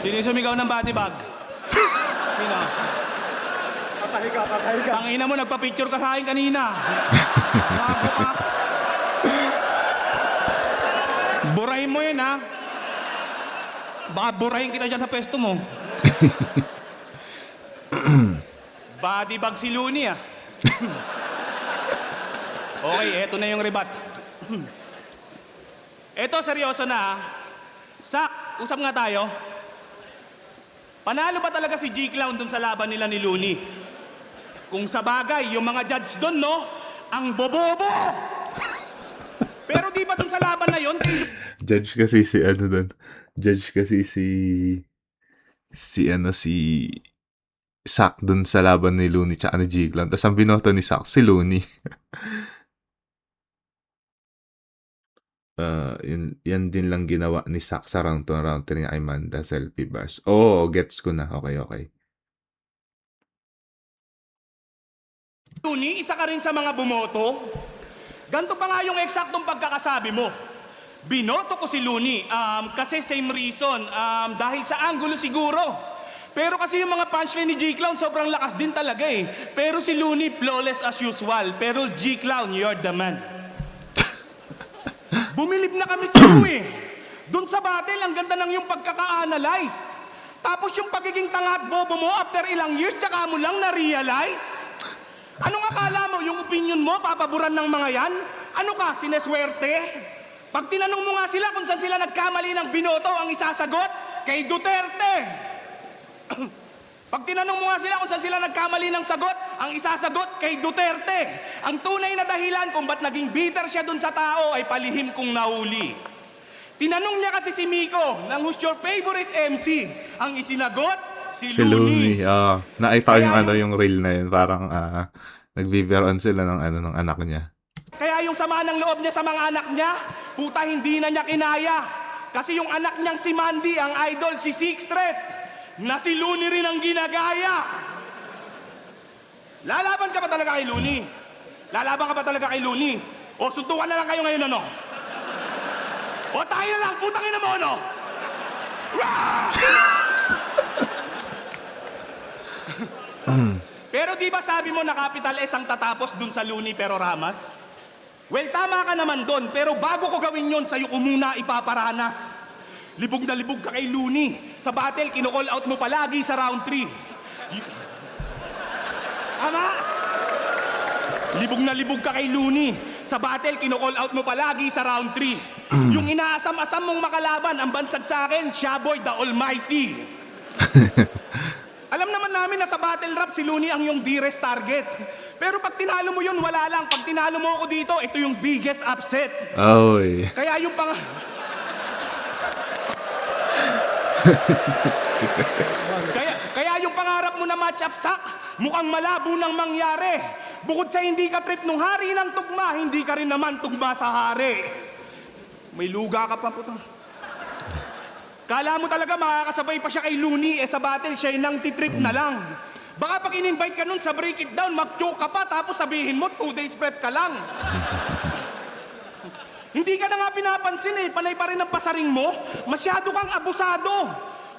Speaker 4: Sino yung sumigaw ng body bag? Sino?
Speaker 2: Patahiga, patahiga.
Speaker 4: Tangina mo, nagpa-picture ka sa akin kanina. Bago ka. Burahin mo yun, ha? Baka burahin kita dyan sa pesto mo. Body bag si Looney, ah. Okay, eto na yung rebat. Eto, seryoso na, ah. Sak, usap nga tayo. Panalo ba talaga si G-Clown dun sa laban nila ni Looney? Kung sa bagay, yung mga judge dun, no? Ang bobobo! Pero di ba dun sa laban na yon,
Speaker 1: Judge kasi si doon. Judge kasi si Sak dun sa laban ni Looney tsaka ni G-Clown. Tapos ang binoto ni Sak, si Looney. Yan din lang ginawa ni Sak sa round 2 round 3 ni Amanda selfie bars. Oh, gets ko na. Okay.
Speaker 4: Looney, isa ka rin sa mga bumoto? Ganto pa nga yung eksaktong pagkakasabi mo. Binoto ko si Looney kasi same reason, dahil sa angulo siguro. Pero kasi yung mga punchline ni G-Clown sobrang lakas din talaga eh. Pero si Looney flawless as usual. Pero G-Clown, you're the man. Bumilib na kami sa iyo eh. Doon sa battle, ang ganda ng yung pagkaka-analyze. Tapos yung pagiging tanga at bobo mo after ilang years, tsaka mo lang na-realize. Anong akala mo, yung opinion mo, papaboran ng mga yan? Ano ka, sineswerte? Pag tinanong mo nga sila kung saan sila nagkamali ng binoto, ang isasagot, kay Duterte. Pag tinanong mo nga sila kung saan sila nagkamali ng sagot, ang isasagot kay Duterte. Ang tunay na dahilan kung ba't naging bitter siya dun sa tao ay palihim kong nahuli. Tinanong niya kasi si Miko, ng who's your favorite MC? Ang isinagot, si Looney.
Speaker 1: Nakita ko yung reel na yun. Parang nagbibiroan sila ng anak niya.
Speaker 4: Kaya yung sama ng loob niya sa mga anak niya, puta hindi na niya kinaya. Kasi yung anak niyang si Mandy, ang idol, si Sixth Threat, na si Looney rin ang ginagaya. Lalaban ka ba talaga kay Looney? Lalaban ka ba talaga kay Looney? O suntukan na lang kayo ngayon, ano? O tayo na lang, putang ina mo, ano? Pero di ba sabi mo na Capital S ang tatapos dun sa Looney pero Ramas? Well, tama ka naman dun, pero bago ko gawin yon, sa'yo ko muna ipaparanas. Libog na libog ka kay Looney. Sa battle, kino-call out mo palagi sa round 3. Ama! Libog na libog ka kay Looney. Sa battle, kino-call out mo palagi sa round 3. Yung inaasam-asam mong makalaban, ang bansag sa akin, Shaboy the Almighty. Alam naman namin na sa battle rap, si Looney ang yung dearest target. Pero pag tinalo mo yun, wala lang. Pag tinalo mo ako dito, ito yung biggest upset.
Speaker 1: Oy.
Speaker 4: Kaya yung kaya yung pangarap mo na match up sak, mukhang malabo nang mangyari. Bukod sa hindi ka trip nung hari ng tugma, hindi ka rin naman tugma sa hari. May luga ka pa puto. Kala mo talaga makakasabay pa siya kay Looney, sa battle siya nang titrip na lang. Baka pag in-invite ka nun sa break it down, mag-choke ka pa, tapos sabihin mo 2 days prep ka lang. Hindi ka na nga pinapansin eh, panay pa rin ang pasaring mo, masyado kang abusado.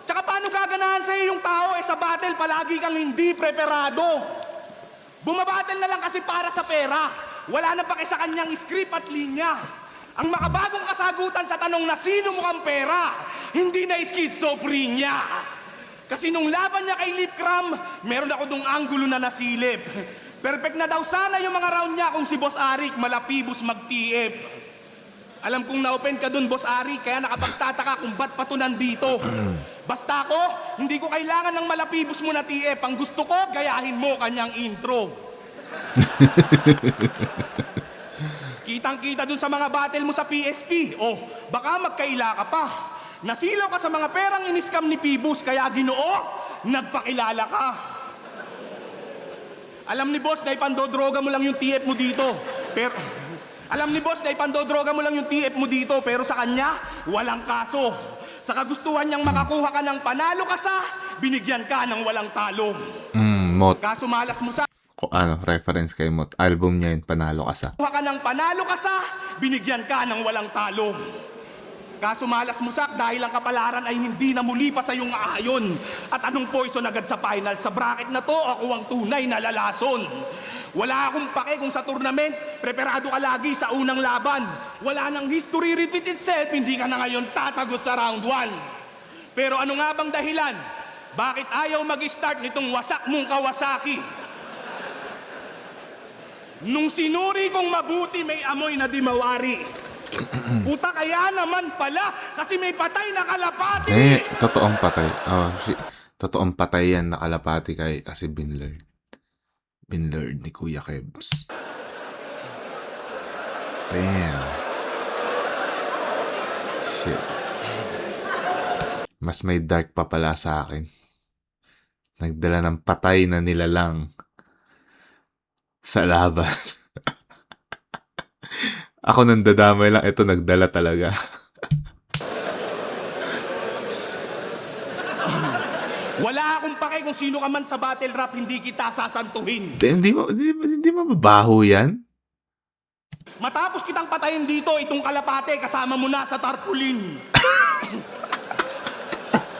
Speaker 4: Tsaka paano gaganahan sa'yo yung tao sa battle palagi kang hindi preparado? Bumabattle na lang kasi para sa pera, wala na paki sa kanyang script at linya. Ang makabagong kasagutan sa tanong na sino mo kang pera, hindi na schizophrenia. Kasi nung laban niya kay Lip Cram, meron ako dong anggulo na nasilip. Perfect na daw sana yung mga round niya kung si Boss Arik malapibos mag-TF. Alam kong na-open ka dun, Boss Ari, kaya nakapagtataka kung ba't pa to nandito. Basta ako, hindi ko kailangan ng malapibos mo na TF. Ang gusto ko, gayahin mo kanyang intro. Kitang-kita dun sa mga battle mo sa PSP. Oh, baka magkaila ka pa. Nasilaw ka sa mga perang iniskam ni Pibus, kaya Ginoo, nagpakilala ka. Alam ni Boss na ipandodroga mo lang yung TF mo dito. Alam ni boss na ipandodroga mo lang yung TF mo dito, pero sa kanya, walang kaso. Sa kagustuhan niyang makakuha ka ng panalo ka sa, binigyan ka ng walang talo.
Speaker 1: Mot.
Speaker 4: Kaso malas mo sa
Speaker 1: Reference kay Mot. Album niya yun, Panalo Ka Sa.
Speaker 4: kuha ka ng panalo ka sa, binigyan ka ng walang talo. Kaso malas musak dahil ang kapalaran ay hindi na muli pa sa iyong aayon. At anong poison agad sa final? Sa bracket na to, ako ang tunay na lalason. Wala akong pake kung sa tournament, preparado ka lagi sa unang laban. Wala nang history repeat itself, hindi ka na ngayon tatagos sa round 1. Pero ano nga bang dahilan? Bakit ayaw mag-start nitong wasak mong Kawasaki? Nung sinuri kong mabuti, may amoy na di mawari. Puta, kaya naman pala, kasi may patay na kalapati.
Speaker 1: Totoong patay. Oh, shit. Totoong patay yan na kalapati kay kasi Binlord. Binlord ni Kuya Kebs. Damn. Shit. Mas may dark pa pala sa akin. Nagdala ng patay na nilalang sa laban. Ako nandadamay lang. Ito nagdala talaga.
Speaker 4: Wala akong pake kung sino ka man sa battle rap, hindi kita sasantuhin.
Speaker 1: Hindi mababaho yan.
Speaker 4: Matapos kitang patayin dito, itong kalapate, kasama mo na sa tarpaulin.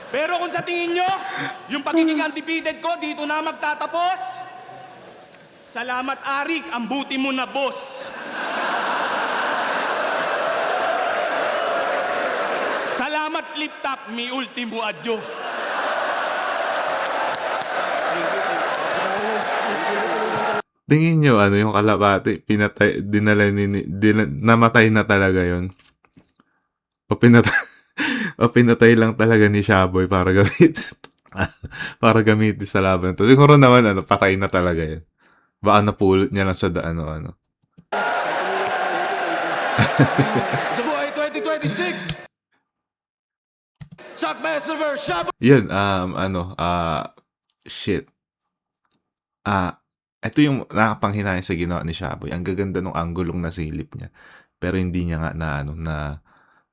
Speaker 4: Pero kung sa tingin nyo, yung pagiging undefeated ko, dito na magtatapos. Salamat, Arik, ang buti mo na, boss. Salamat, Lip Top, mi ultimo adios.
Speaker 1: Tingin nyo, yung kalapati, pinatay, namatay na talaga yon. O pinatay lang talaga ni Shaboy para gamitin sa laban to. Siguro naman, patay na talaga yun. Baka napulot niya lang sa ano.
Speaker 3: Sa buhay 2026! Shockmaster vs. Shaboy!
Speaker 1: Yun, shit. Ito yung nakapanghinayang sa ginawa ni Shaboy. Ang gaganda ng anggulong na silip niya. Pero hindi niya nga na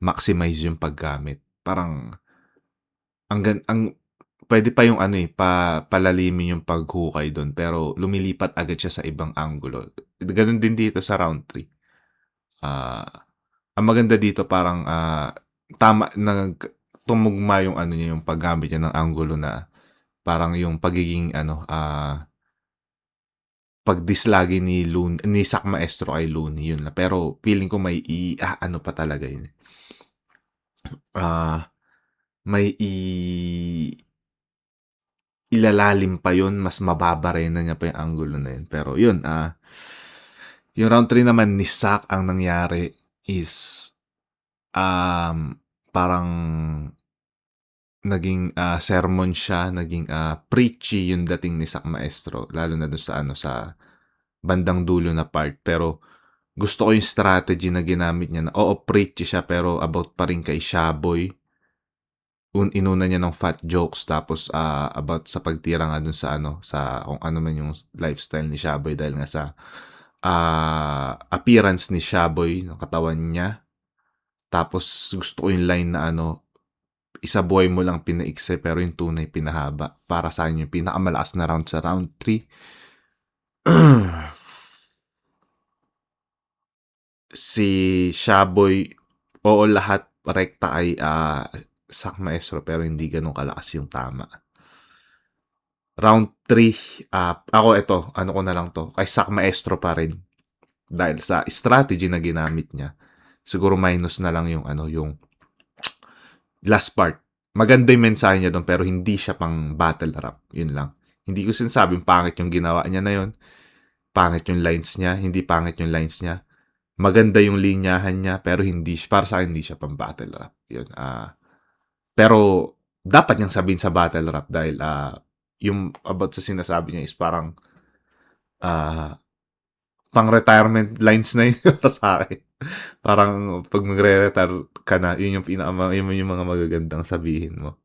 Speaker 1: maximize yung paggamit. Parang pwede pa yung palalimin yung paghukay doon, pero lumilipat agad siya sa ibang anggulo. Ganun din dito sa round 3. Ang maganda dito parang tama tumugma yung niya, yung paggamit niya ng anggulo na parang yung pagiging pagdislagi ni Sak Maestro kay Looney, yun na. Pero feeling ko may pa talaga yun. May ilalalim pa yun, mas mababare na niya pa yung angulo na yun. Pero yun, yung round 3 naman ni Sak, ang nangyari is parang naging sermon siya, naging preachy yung dating ni Sak Maestro, lalo na doon sa bandang dulo na part. Pero gusto ko yung strategy na ginamit niya na preachy siya pero about pa rin kay Shaboy. Inuna niya ng fat jokes, tapos about sa pagtira nga dun sa sa kung ano man yung lifestyle ni Shaboy dahil nga sa appearance ni Shaboy, ng katawan niya. Tapos gusto ko yung line na isa buhay mo lang pinaikse pero yung tunay pinahaba. Para sa akin yung pinakamalakas na round sa round 3. Si Shaboy, lahat rekta ay Sak Maestro pero hindi ganun kalakas yung tama. Round 3, ako ito, ko na lang to, kay Sak Maestro pa rin. Dahil sa strategy na ginamit niya. Siguro minus na lang yung yung last part. Maganda yung mensahe niya doon pero hindi siya pang battle rap. Yun lang. Hindi ko sinasabing pangit yung ginawa niya na yun. Pangit yung lines niya. Hindi pangit yung lines niya. Maganda yung linyahan niya pero para sa akin hindi siya pang battle rap. Yun. Pero dapat niyang sabihin sa battle rap dahil yung about sa sinasabi niya is parang pang retirement lines na yun sa akin. Parang pag magre-retire ka na, yun yung mga magagandang sabihin mo.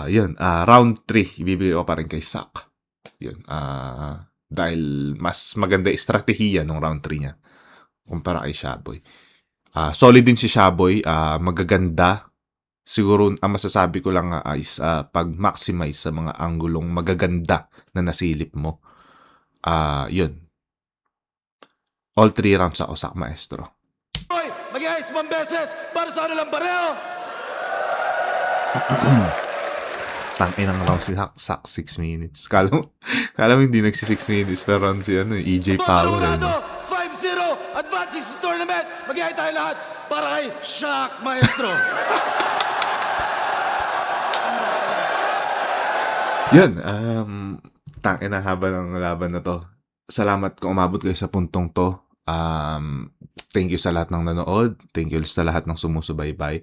Speaker 1: Yun, round 3, ibibigay ko pa rin kay Sak. Yun, dahil mas maganda yung estratehiya nung round 3 niya. kumpara kay Shaboy. Solid din si Shaboy, magaganda. Siguro ang masasabi ko lang is pag-maximize sa mga anggulong magaganda na nasilip mo. Yun. All 3 rounds ako, Sak Maestro.
Speaker 3: Hoy, mag-iayos 1 beses para sa ano lang pareho.
Speaker 1: Tangin ang round si Sak 6 minutes. Kala mo hindi nagsi 6 minutes pero round si EJ Power.
Speaker 3: Pangarado, 5-0, advancing sa tournament. Mag-iayos tayo lahat para kay Shock Maestro.
Speaker 1: Yun, tangin ang haba ng laban na to. Salamat kung umabot kayo sa puntong to. Thank you sa lahat ng nanood. Thank you sa lahat ng sumusubaybay.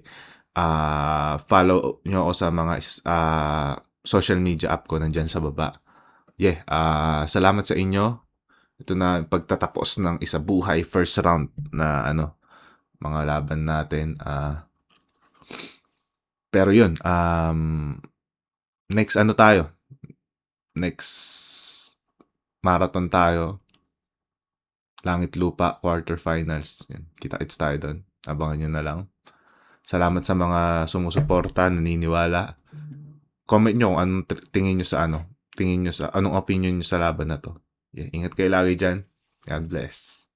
Speaker 1: Follow nyo ako sa mga social media app ko nandyan sa baba. Salamat sa inyo. Ito na pagtatapos ng isa buhay first round na mga laban natin. Pero yun, next tayo? Next marathon tayo. Langit Lupa quarterfinals. Yan. Kita-kits tayo doon. Abangan nyo na lang. Salamat sa mga sumusuporta, naniniwala. Comment nyo kung anong tingin nyo sa anong opinion nyo sa laban na to. Ingat kayo lagi dyan. God bless.